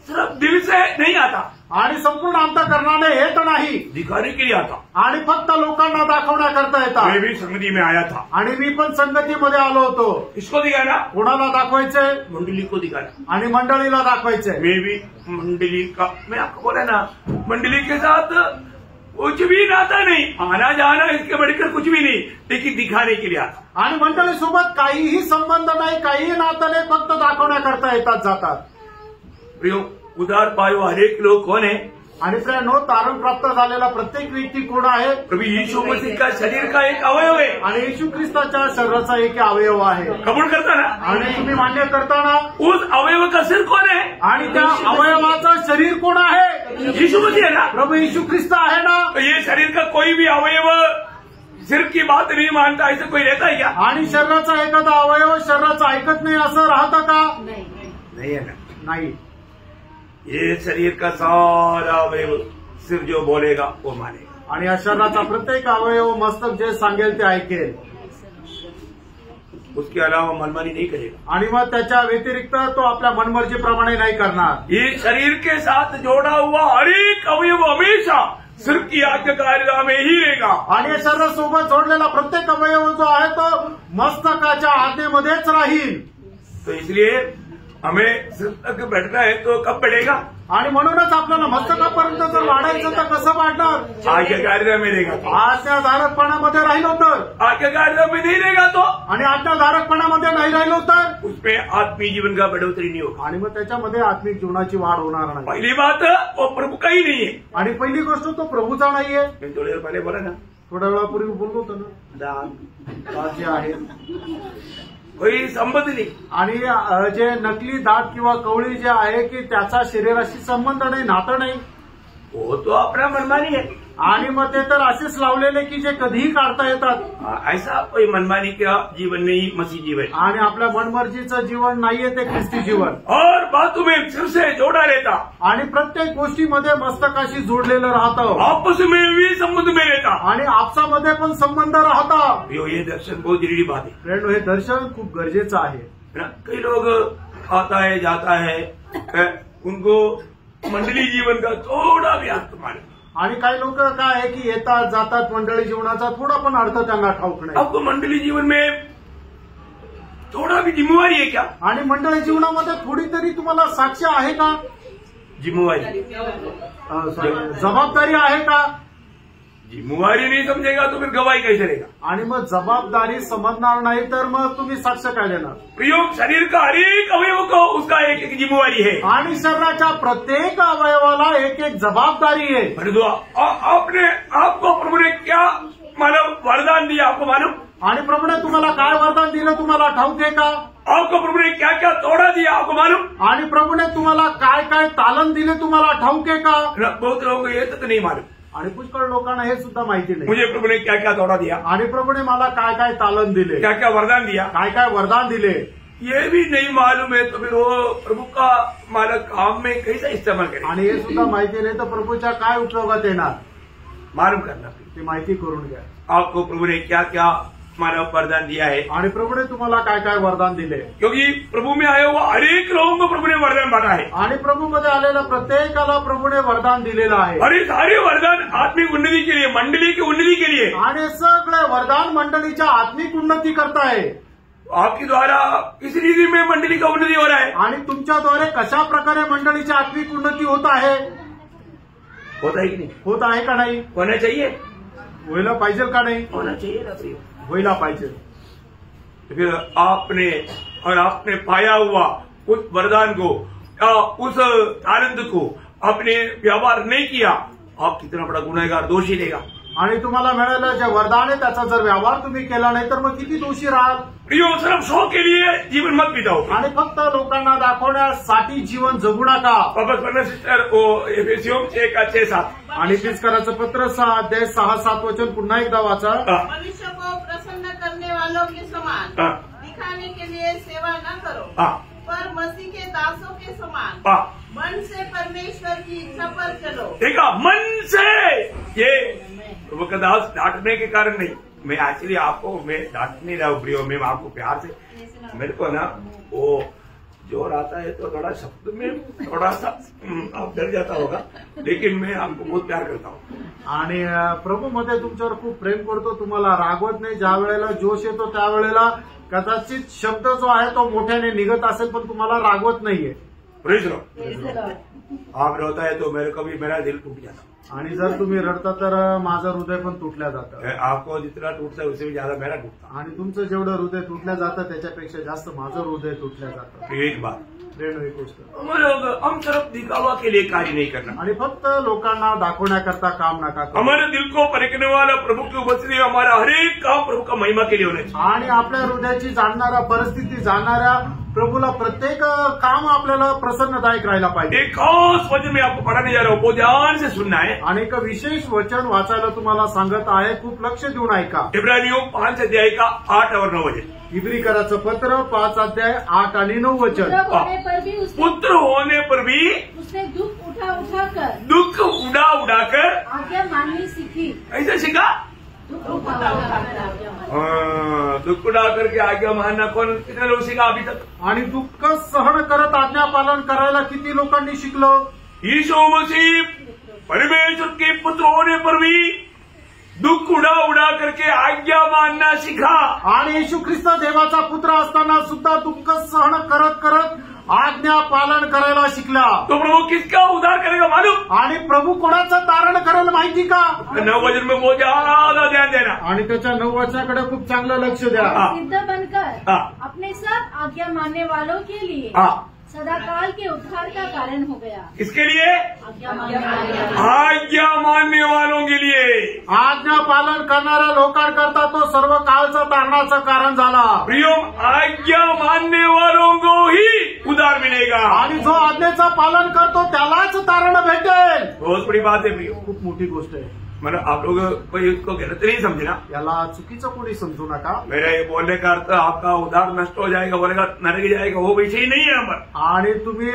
सिर्फ दिल से नहीं आता, आणि संपूर्ण अंतःकरणाने येत नाही, दिखाने के लिए आता। आणि फक्त लोकांना दाखवण्याकरता मैं येतात। भी संगति में आया था। आणि मी पण संगतीमध्ये आलो होतो। किसको दिखाना? कोणाला दाखवायचंय? मंडली को दिखाना। आणि मंडळीला दाखवायचंय। मैं भी मंडली का, मैं आपको बोला ना, मंडली के साथ कुछ भी नाता नहीं, आना जाना इसके बढ़कर कुछ भी नहीं, लेकिन दिखाने के लिए आता। आणि मंडळीसोबत काहीही संबंध नाही, काहीही नातं नाही, फक्त दाखवण्याकरता येतात जातात। प्रियो, उधार पायो हर एक लोग कौन है? आणि प्रियानो, तारण प्राप्त झालेला प्रत्येक व्यक्ती कोण आहे? प्रभु यीशु मसीह का शरीर का एक अवयव है। आणि येशू ख्रिस्ताच्या शरीराचा एक अवयव आहे। कबूल करता ना? आणि तुम्ही मान्य करताना उस अवयव का सिर कौन है? आणि त्या अवयवाचं शरीर कोण आहे? यीशु मसीह है ना। प्रभू येशू ख्रिस्त आहे ना। तो ये शरीर का कोई भी अवयव सिर की बात नहीं मानता, ऐसे कोई रहता है क्या? आणि शरीराचा एखादा अवयव शरीराचं ऐकत नाही असं राहतं का? नहीं है ना। नाही। ये शरीर का सारा अवयव सिर जो बोलेगा वो मानेगा, आणि या शरीराचा प्रत्येक अवयव मस्तक जे सांगेल ते ऐकेल, उसके अलावा मनमानी नहीं करेगा। आणि मग त्याच्या व्यतिरिक्त तो आपल्या मनमर्जीप्रमाणे नाही करणार। ये शरीर के साथ जोड़ा हुआ हर एक अवयव हमेशा सिर की आज्ञाकारिता में ही रहेगा। आणि या शरीरासोबत जोडलेला प्रत्येक अवयव जो आहे तो मस्तकाच्या आज्ञेमध्येच राहील। तो इसलिए हमें सिर तक बैठना है तो कब बढ़ेगा? आणि म्हणूनच आपल्याला मस्तकापर्यंत जर वाढायचं तर कसं वाढणार? आज्ञाकारिता में रहेगा तो। आज्ञाधारकपणामध्ये राहिलो तर, आज्ञाकारिता में नहीं रहेगा तो, आणि आज्ञाधारकपणामध्ये नाही राहिलो तर उसमें आत्मीय जीवन का बढ़ोतरी नहीं होगा। आणि मग त्याच्यामध्ये आत्मिक जीवनाची वाढ होणार नाही। पहली बात वो प्रभु का ही नहीं है। आणि पहिली गोष्ट तो प्रभूचा नाहीये। मैं थोड़ी देर पहले बोला ना, थोड्या वेळापूर्वी बोललो होतो ना, दात जे आहे कोई संबंध नहीं। आणि जे नकली दात किंवा कवळी जे आहे की त्याचा शरीराशी संबंध नाही, नातं नाही, वो तो अपना मनमानी है। आणि मग ते तर असेच लावलेले की जे कधीही काढता येतात। ऐसा कोई मनमानी का जीवन नहीं मसीह जीवन। आणि आपल्या मनमर्जीचं जीवन नाहीये ते ख्रिस्ती जीवन। और बातों में सिर से जोड़ा रहता, आणि प्रत्येक गोष्टीमध्ये मस्तकाशी जोडलेलं राहतं, आपस में भी संबंध में रहता, आणि आपसामध्ये पण संबंध राहता। ये दर्शन बहुत जरूरी बात है। फ्रेंड, हे दर्शन खूप गरजेचं आहे। कई लोग आता है जाता है, उनको मंडली जीवन का थोड़ा भी अर्थ मालूम। आणि काही लोक काय आहे की येतात जातात, मंडळी जीवनाचा थोडा पण अर्थ त्यांना ठाऊक नाही। आपको मंडली जीवन में थोड़ा भी जिम्मेवारी है क्या? आणि मंडळी जीवनामध्ये थोडी तरी तुम्हाला साक्ष आहे का? जिम्मेवारी, जबाबदारी आहे का? जिम्मेवारी नहीं समझेगा तो फिर गवाही कैसे रहेगा? आणि मग जबाबदारी समजणार नाही तर मग तुम्ही साक्ष काय देणार? प्रयोग शरीर का हर एक अवयव को उसका एक एक जिम्मेवारी है। आणि शरीराच्या प्रत्येक अवयवाला एक एक जबाबदारी आहे। परंतु आपने आपको प्रभु ने क्या मानव वरदान दिया आपको मालूम? आणि प्रभूने तुम्हाला काय वरदान दिलं तुम्हाला ठाऊक आहे का? आपको प्रभु ने क्या क्या तोड़ा दिया आपको मालूम? आणि प्रभूने तुम्हाला काय काय तालन दिले तुम्हाला ठाऊक आहे का? बहुत लोगों को ये तक नहीं मालूम। आणि पुष्कळ लोकांना हे सुद्धा माहिती नाही। मुझे प्रभु ने क्या क्या तोड़ा दिया, आणि प्रभूने मला काय काय तालन दिले, क्या क्या वरदान दिया, काय काय वरदान दिले, ये भी नहीं मालूम है तो फिर वो प्रभु का मालक काम में कैसा इस्तेमाल करे? आणि हे सुद्धा माहिती नाही तर प्रभूच्या काय उपयोगात येणार? मालूम करना, ती माहिती करून घ्या। आपको प्रभु ने क्या क्या मानव वरदान दिया है, आणि प्रभूने तुम्हाला काय काय वरदान दिले, क्योंकि प्रभु में आया हुआ हर एक लोगों को प्रभु ने वरदान बांटा है। आणि प्रभूमध्ये आलेल्या प्रत्येकाला प्रभूने वरदान दिलेलं आहे। और ये सारे वरदान आत्मिक उन्नति के लिए, मंडली की उन्नति के लिए, आणि सगळे वरदान मंडळीच्या आत्मिक उन्नती करताय। आपके द्वारा किस रीति में मंडली का उन्नति हो रहा है? आणि तुमच्याद्वारे कशा प्रकारे मंडळीची आत्मिक उन्नती होत आहे? होता है कि नहीं? होत आहे का नाही? होना चाहिए, व्हायला पाहिजे का नाही? होना चाहिए ना प्रिय। व्हायला पाहिजे। फिर आपने पाया हुआ उस वरदान को या उस तारंत को आपने व्यवहार नहीं किया, आप कितना बड़ा गुनहगार दोषी रहेगा। आणि तुम्हाला मिळालेलं जे वरदान आहे त्याचा जर व्यवहार तुम्ही केला नाही तर मग किती दोषी राहाल. प्रियो, सिर्फ शो के लिए जीवन मत बिताओ. आणि फक्त लोकांना दाखवण्यासाठी जीवन जगू नका. वापस सिस्टर एफेसियों 1:6-7 आणि फिसकाराचं पत्र 6:6-7 पुन्हा एकदा वाचा. मनुष्य को प्रसन्न करने वालों के समान दिखाने के लिए सेवा न करो, पर मसीह के दासों के समान मन से परमेश्वर की इच्छा पर चलो. देखा, मन से. ये प्रभु का दास डांटने के कारण नहीं, मैं एक्चुअली आपको मैं डांट नहीं रहा हूँ प्रियो, मैं आपको प्यार से, मेरे को ना वो जोर आता है तो थोड़ा शब्द में थोड़ा सा आप डर जाता होगा, लेकिन मैं आपको बहुत प्यार करता हूँ. आणि प्रभू मध्ये तुमच्यावर खूप प्रेम करतो, तुम्हाला रागवत नाही. ज्या वेळेला जोश येतो त्यावेळेला कदाचित शब्द जो आहे तो मोठ्याने निघत असेल पण तुम्हाला रागवत नाहीये. Praise low. आप रोता है तो मेरे कभी मेरा दिल टूट जाता. आणि जर तुम्ही रडता तर माझं हृदय पण तुटल्या जातं. आपको जितना टूटता है उससे भी ज्यादा मेरा टूटता. आणि तुमचं जेवढं हृदय तुटल्या जातं त्याच्यापेक्षा जास्त माझं हृदय तुटल्या जातं. एक बात एक गोष्ट, हम सिर्फ दिखावा के लिए कार्य नहीं करना. आणि फक्त लोकांना दाखवण्याकरता काम नका करू. हमारे दिल को परखने वाला प्रभु की उपस्थिति में हमारा हर एक काम प्रभु का महिमा के लिए होना चाहिए. आणि आपल्या हृदयाची जाणणारा, परिस्थिती जाणणाऱ्या प्रभूला प्रत्येक काम आपल्याला प्रसन्नदायक राहायला पाहिजे. एक खास वचन में आपको पढ़ाने जा रहा हूँ, बहुत ध्यान से सुनना है. आणि एक विशेष वचन वाचायला तुम्हाला सांगत आहे, खूप लक्ष देऊन ऐका. इब्रानियों 5:8 और 9. इब्रिकराचं पत्र 5:8 आणि 9 वचन. पुत्र होने पर भी उसने दुख उठाकर दुख उड़ाकर आज्ञा माननी सीखी. ऐसे सीखा. दुख उड़ा करके आज्ञा मानना कौन, कितने लोग सीखा अभी तक. आणि दुःख सहन करत आज्ञा पालन करायला किती लोकांनी शिकलो. यीशु मसीह परमेश्वर के पुत्र होने पर भी दुख उड़ा करके आज्ञा मानना सीखा. आणि येशू ख्रिस्त देवाचा पुत्र असताना सुद्धा दुःख सहन करत करत आज्ञा पालन करायला शिकला. तो प्रभु किसका उद्धार करेगा मालूम. आणि प्रभू कोणाचं तारण करेल माहिती का. 9 वचन में बहुत ज्यादा ध्यान देना. आणि त्याच्या 9 वचनाकडे खूप चांगलं लक्ष द्या. सिद्ध बनकर अपने सब आज्ञा मानने वालों के लिए सदाकाल के उद्धार का कारण हो गया. किसके लिए. आज्ञा मानने वालों के लिए. आज्ञा पालन करणाऱ्या लोकांकरता तो सर्व काळचं तारणाचं कारण झाला. प्रियो, आज्ञा मानने वालों को ही उद्धार मिलेगा. आणि जो आज्ञेचं पालन करतो त्यालाच तारण भेटेल. बहुत बड़ी बात है प्रियो, खूप मोठी गोष्ट आहे. मतलब आप लोग कोई इसको गलत नहीं समझना, याला चुकीचं कोणी समजू नका. मेरा ये बोलने का अर्थ आपका उद्धार नष्ट हो जाएगा, बोलेगा नरक जाएगा, वो विषय नहीं है हमारा. आणि तुम्ही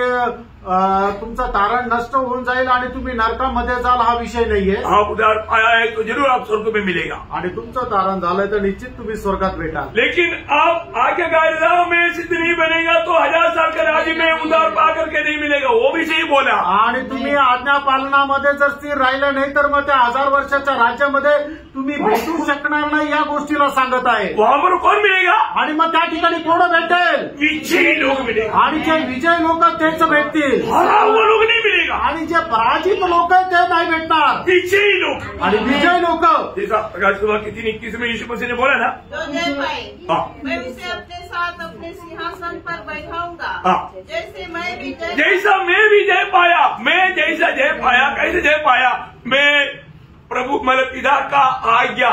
तुमचं तारण नष्ट होऊन जाईल आणि तुम्ही नरकामध्ये जाल हा विषय नाहीये. आप उद्धार पाया है तो जरूर आप स्वर्ग में मिलेगा. आणि तुमचं तारण झालंय तर निश्चित तुम्ही स्वर्गात भेटाल. लेकिन आप आज्ञाकारिता में सिद्ध नहीं बनेगा तो 1000 साल के राज्य में उद्धार पा करके नहीं मिलेगा, वो विषय बोला. आणि तुम्ही आज्ञा पालनामध्ये जर स्थिर राहिलं नाही तर मग त्या 1000 वर्षाच्या राज्यामध्ये तुम्ही भेटू शकणार नाही, या गोष्टीला सांगत आहे. वहां पर कौन मिलेगा. आणि मग त्या ठिकाणी कोण भेटेल. विजयी लोग मिलेगा. आणि जे विजय लोक तेच भेटतील. हरा हुआ लोग नहीं मिलेगा. आणि जे पराजित लोक ते नाही भेटणार. विजयी लोग. आणि विजय लोक. जैसा प्रकाश कुमार की 3:21 में यीशु मसीह ने बोला ना, जो जय पाए मैं उसे अपने साथ अपने सिंहासन पर बैठाऊंगा, जैसे मैं भी जय पाया. मैं जैसा जय पाया, कैसे जय पाया. मैं प्रभु मतलब पिता का आज्ञा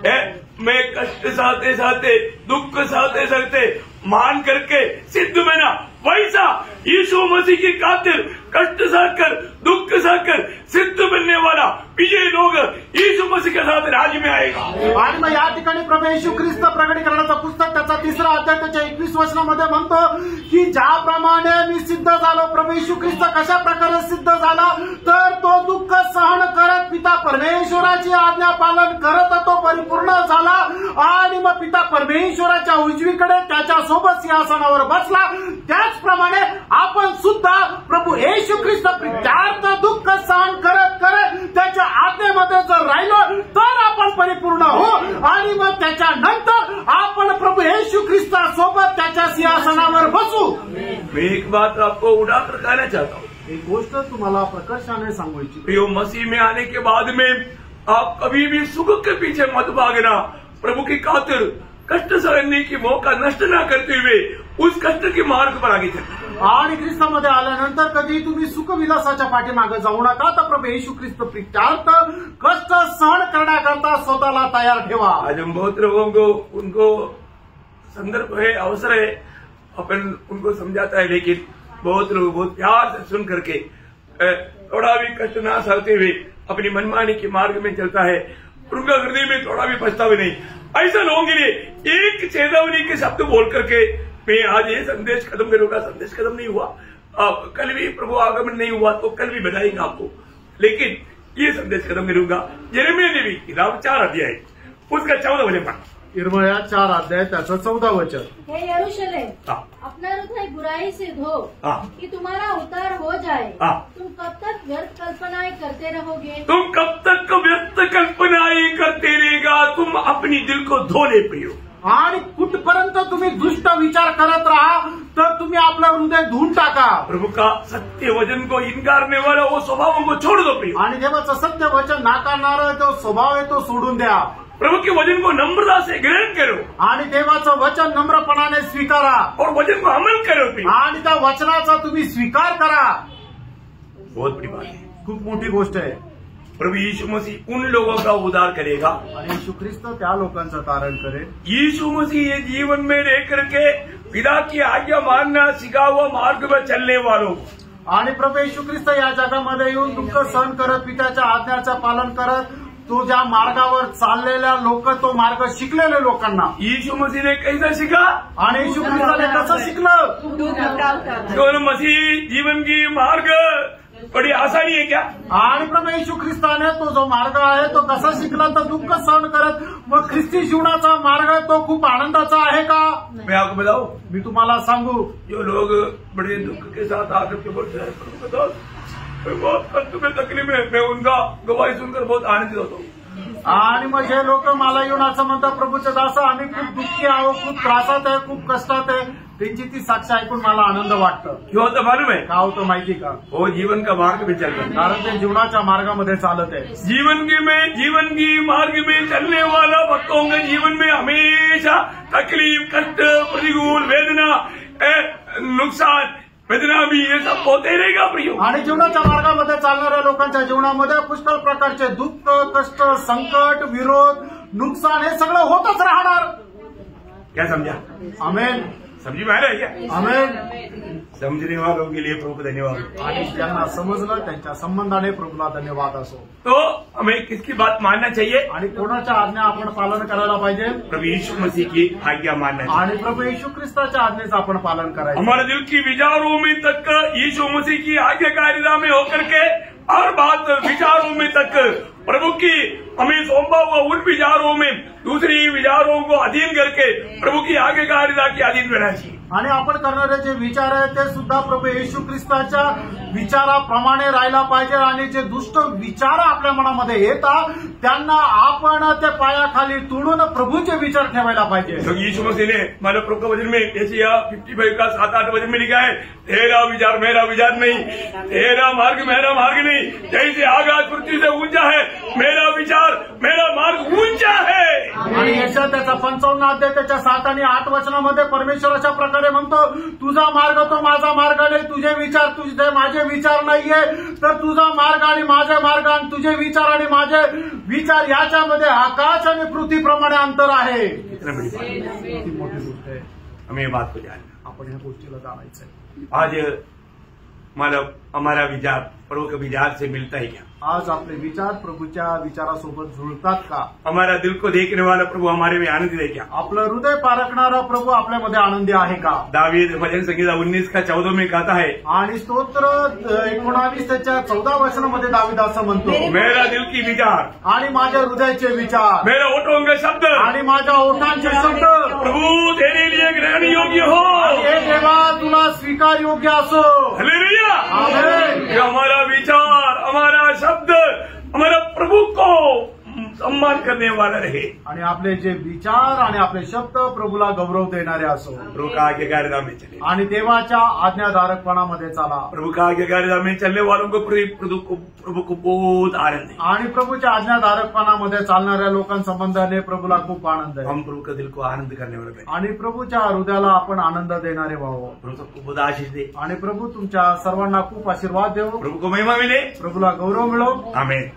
है, मैं कष्ट सहते सहते दुख सहते सहते मान करके सिद्ध बना, वैसा यीशु मसीह की खातिर कष्ट सहकर दुख सहकर सिद्ध बनने वाला विजय लोग यीशु मसीह के साथ राज्य में आएगा. आणि मग या ठिकाणी प्रभू येशू ख्रिस्त प्रकटीकरणाचं पुस्तक त्याचा 3रा अध्याय त्याच्या 21 वचनामध्ये म्हणतो की ज्याप्रमाणे मी सिद्ध झालो, प्रभू येशू ख्रिस्त कशा प्रकारे सिद्ध झाला तर तो दुःख सहन करत पिता परमेश्वराची आज्ञा पालन करत तो परिपूर्ण झाला. आणि मग पिता परमेश्वराच्या उजवीकडे त्याच्या सोबत सिंहासनावर बसला. त्याचप्रमाणे आपण सुद्धा प्रभू येशू ख्रिस्त प्रित्यार्थ दुःख सहन करत करत त्याच्या आज्ञेमध्ये जर राहिलो तर आपण परिपूर्ण हो. आणि मग त्याच्यानंतर आपण प्रभू येशू ख्रिस्तासोबत त्याच्या सिंहासनावर बसू. मैं एक बात आपको उड़ा कर कहना चाहता हूँ. एक गोष्ट तुम्हाला प्रकर्षाने सांगायची. प्रियो, मसीह में आने के बाद में आप कभी भी सुख के पीछे मत भागना. प्रभु की खातिर कष्ट सहने की मौका नष्ट न करते हुए उस कष्ट के मार्ग पर आगे चलते. आणि ख्रिस्तामध्ये आल्यानंतर कधी तुम्ही सुखविलासाच्या पाठीमागे जाऊ नका, तर प्रभू येशू ख्रिस्त प्रित्यार्थ कष्ट सहन करण्याकरता स्वतःला तयार ठेवा. आज हम बहुत लोगों को उनको संदर्भ है, अवसर है, अपन उनको समझाता है, लेकिन बहुत लोग बहुत प्यार से सुन करके थोड़ा भी कष्ट ना सहते हुए अपनी मनमानी के मार्ग में चलता है, उनका हृदय में थोड़ा भी पछतावा नहीं. ऐसा लोगों के लिए एक चेतावनी के शब्द बोल करके मैं आज ये संदेश खत्म करूंगा. संदेश खत्म नहीं हुआ, कल भी प्रभु आगमन नहीं हुआ तो कल भी बताएंगे आपको, लेकिन ये संदेश खत्म करूंगा. यिर्मयाह नबी किताब 4 अध्याय उसका 14 वचन पढ़. यिर्मयाह 4 अध्याय त्याचं 14 वचन. हे यरूशलेम, अपना हृदय बुराई से धो कि तुम्हारा उद्धार हो जाए. तुम कब तक व्यर्थ कल्पनाएं करते रहोगे? तुम कब तक व्यर्थ कल्पनाएं करते रहेगा? तुम अपनी दिल को धो ले प्रियो. आणि कुठपर्यंत तुम्ही दुष्ट विचार करत राहा, तर तुम्ही आपलं हृदय धुवून टाका. प्रभु का सत्य वचन को इनकारने वाला वो स्वभावों को छोड़ दो प्रियो. आणि देवाचं सत्य वचन नाकारणारा तो स्वभाव आहे तो सोडून द्या. प्रभु के वचन को नम्रता से ग्रहण करो आणि देवाचं वचन नम्रपणाने स्वीकारा और वचन को अमल करो प्रियो. आणि त्या वचनाचा तुम्ही स्वीकार करा. बहुत बड़ी बात है, खूप मोठी गोष्ट आहे. प्रभु यीशु मसीह उन लोगों का उद्धार करेगा. आणि येशू ख्रिस्त त्या लोकांचं तारण करेल. यीशु मसीह ये जीवन में रह करके पिता की आज्ञा मानना सिखा हुआ मार्ग पर चलने वालों आणि प्रभू येशू ख्रिस्त या जगामध्ये येऊन दुःख सहन करत पित्याच्या आज्ञाचं पालन करत तो ज्या मार्गावर चाललेल्या लोक तो मार्ग शिकलेले लोकांना यीशु मसीह ने कैसा सीखा आणि येशू ख्रिस्ताने कसं शिकलं. दोनों मसीह जीवन की मार्ग बड़ी आसानी है क्या? आणि प्रभू येशू ख्रिस्ताने तो जो मार्ग आहे तो कसा शिकला, तर दुःख सहन करत. मग ख्रिस्ती जीवनाचा मार्ग तो खूप आनंदाचा आहे का? मैं आपको बताऊं, मी तुम्हाला सांगू, जो लोग बड़े दुख के साथ आकर के बोलते हैं बताओ मैं बहुत कष्ट में तकलीफ में, मैं उनका गवाही सुनकर बहुत आनंदित होता हूँ. आणि मग हे लोक मला येऊन असं म्हणतात, प्रभूचे दास आम्ही खूप दुःखी आहोत, खूप त्रासात आहे, खूप कष्टात आहे. त्यांची ती साक्ष ऐकून मला आनंद वाटतं. क्यों होता मालूम है? का होतं माहिती का? वो जीवन का मार्ग में चल रहा है, कारण ते जीवनाच्या मार्गामध्ये चालत आहे. जीवन की मार्ग में चलने वाला भक्तों के जीवन में हमेशा तकलीफ, कष्ट, प्रतिकूल, वेदना, नुकसान, वेदना भी ये सब होते रहेगा प्रियो. आणि जीवनाच्या मार्गामध्ये चालणाऱ्या लोकांच्या जीवनामध्ये पुष्कळ प्रकारचे दुःख, कष्ट, संकट, विरोध, नुकसान हे सगळं होतच राहणार. क्या समझा? आमेन. समझी में आ रहा है क्या? आमेन. समझने वालों के लिए प्रभु को धन्यवाद. आणि ज्यांना समजलं त्यांच्या संबंधाने प्रभूला धन्यवाद असो. तो हमें किसकी बात मानना चाहिए? आणि कोणाच्या आज्ञा आपण पालन करायला पाहिजे? प्रभु यीशु मसीह की आज्ञा मानना चाहिए. आणि प्रभू येशू ख्रिस्ताच्या आज्ञेचं आपण पालन करायचं. हमारे दिल की विचारों में तक यीशु मसीह की आज्ञाकारिता में होकर के हर बात विचारों में तक प्रभु की हमें सौंपा हुआ उन विचारों में दूसरी विचारों को अधीन करके प्रभु की आज्ञाकारिता के अधीन रहना चाहिए. आणि आपण करणारे जे विचार आहेत ते सुद्धा प्रभू येशू ख्रिस्ताच्या विचाराप्रमाणे राहायला पाहिजे. आणि जे दुष्ट विचार आपल्या मनामध्ये येतात त्यांना आपण ते पायाखाली तुडून प्रभूचे विचार ठेवायला पाहिजे. तो यीशु मसीह ने मानो प्रभु के वचन में एशिया 55 का 7-8 वचन में लिखा है, तेरा विचार मेरा विचार नहीं, तेरा मार्ग मेरा मार्ग नहीं. जैसे आकाश पृथ्वी से ऊंचा है मेरा विचार मेरा मार्ग ऊंचा है. आणि यशा त्याचा 55 अध्याय त्याच्या 7 आणि 8 वचनामध्ये परमेश्वर अशा प्रकारे म्हणतो, तुझा मार्ग तो माझा मार्ग नाही, तुझे विचार तुझे माझे विचार नाहीये, तर तुझा मार्ग आणि माझे मार्ग आणि तुझे विचार आणि माझे विचार याच्यामध्ये आकाश आणि पृथ्वीप्रमाणे अंतर आहे. किती मोठी गोष्ट आहे. हमें ये बात को जानना, आपण या गोष्टीला जाणायचं आहे. आज मतलब हमारा विचार प्रभु के विचार से मिलता है क्या? आज आपले विचार प्रभूच्या विचारासोबत जुळतात का? हमारा दिल को देखने वाला प्रभु हमारे में आनंदित है क्या? आपलं हृदय पारखणारा प्रभू आपल्यामध्ये आनंदी आहे का? दावीद भजन संहिता 19 का 14 में कहता है, आणि स्तोत्र 19 त्याच्या 14 वचनामध्ये दावीद असं म्हणतो, मेरा दिल की विचार आणि माझ्या हृदयाचे विचार, मेरा ओठों के शब्द आणि माझ्या ओठांचे शब्द प्रभु तेरे लिए ग्रहण योग्य हो. हे देवा तुला स्वीकार योग्य असो. हालेलुया. आमेन. हमारा विचार, हमारा शब्द हमारा प्रभु को सम्मान करने वाला रहे। आणि आपले जे विचार आणि आपले शब्द प्रभूला गौरव देणारे असो। प्रभु का आज्ञाकारिता में चले आणि देवाच्या आज्ञाधारकपणामध्ये चाला। प्रभु का आज्ञाकारिता में चलने वालों को प्रभु को बहुत आनंद है। आणि प्रभूच्या आज्ञाधारकपणामध्ये चालणाऱ्या लोकांसंबंधाने प्रभूला खूप आनंद आहे। हम प्रभु का दिल को आनंद करने वाले बने। आणि प्रभूच्या हृदयाला आपण आनंद देणारे व्हावं। प्रभु सबको बहुत आशीष दे। आणि प्रभू तुमच्या सर्वांना खूप आशीर्वाद देव। प्रभु को महिमा मिले। प्रभूला गौरव मिळो। आमेन।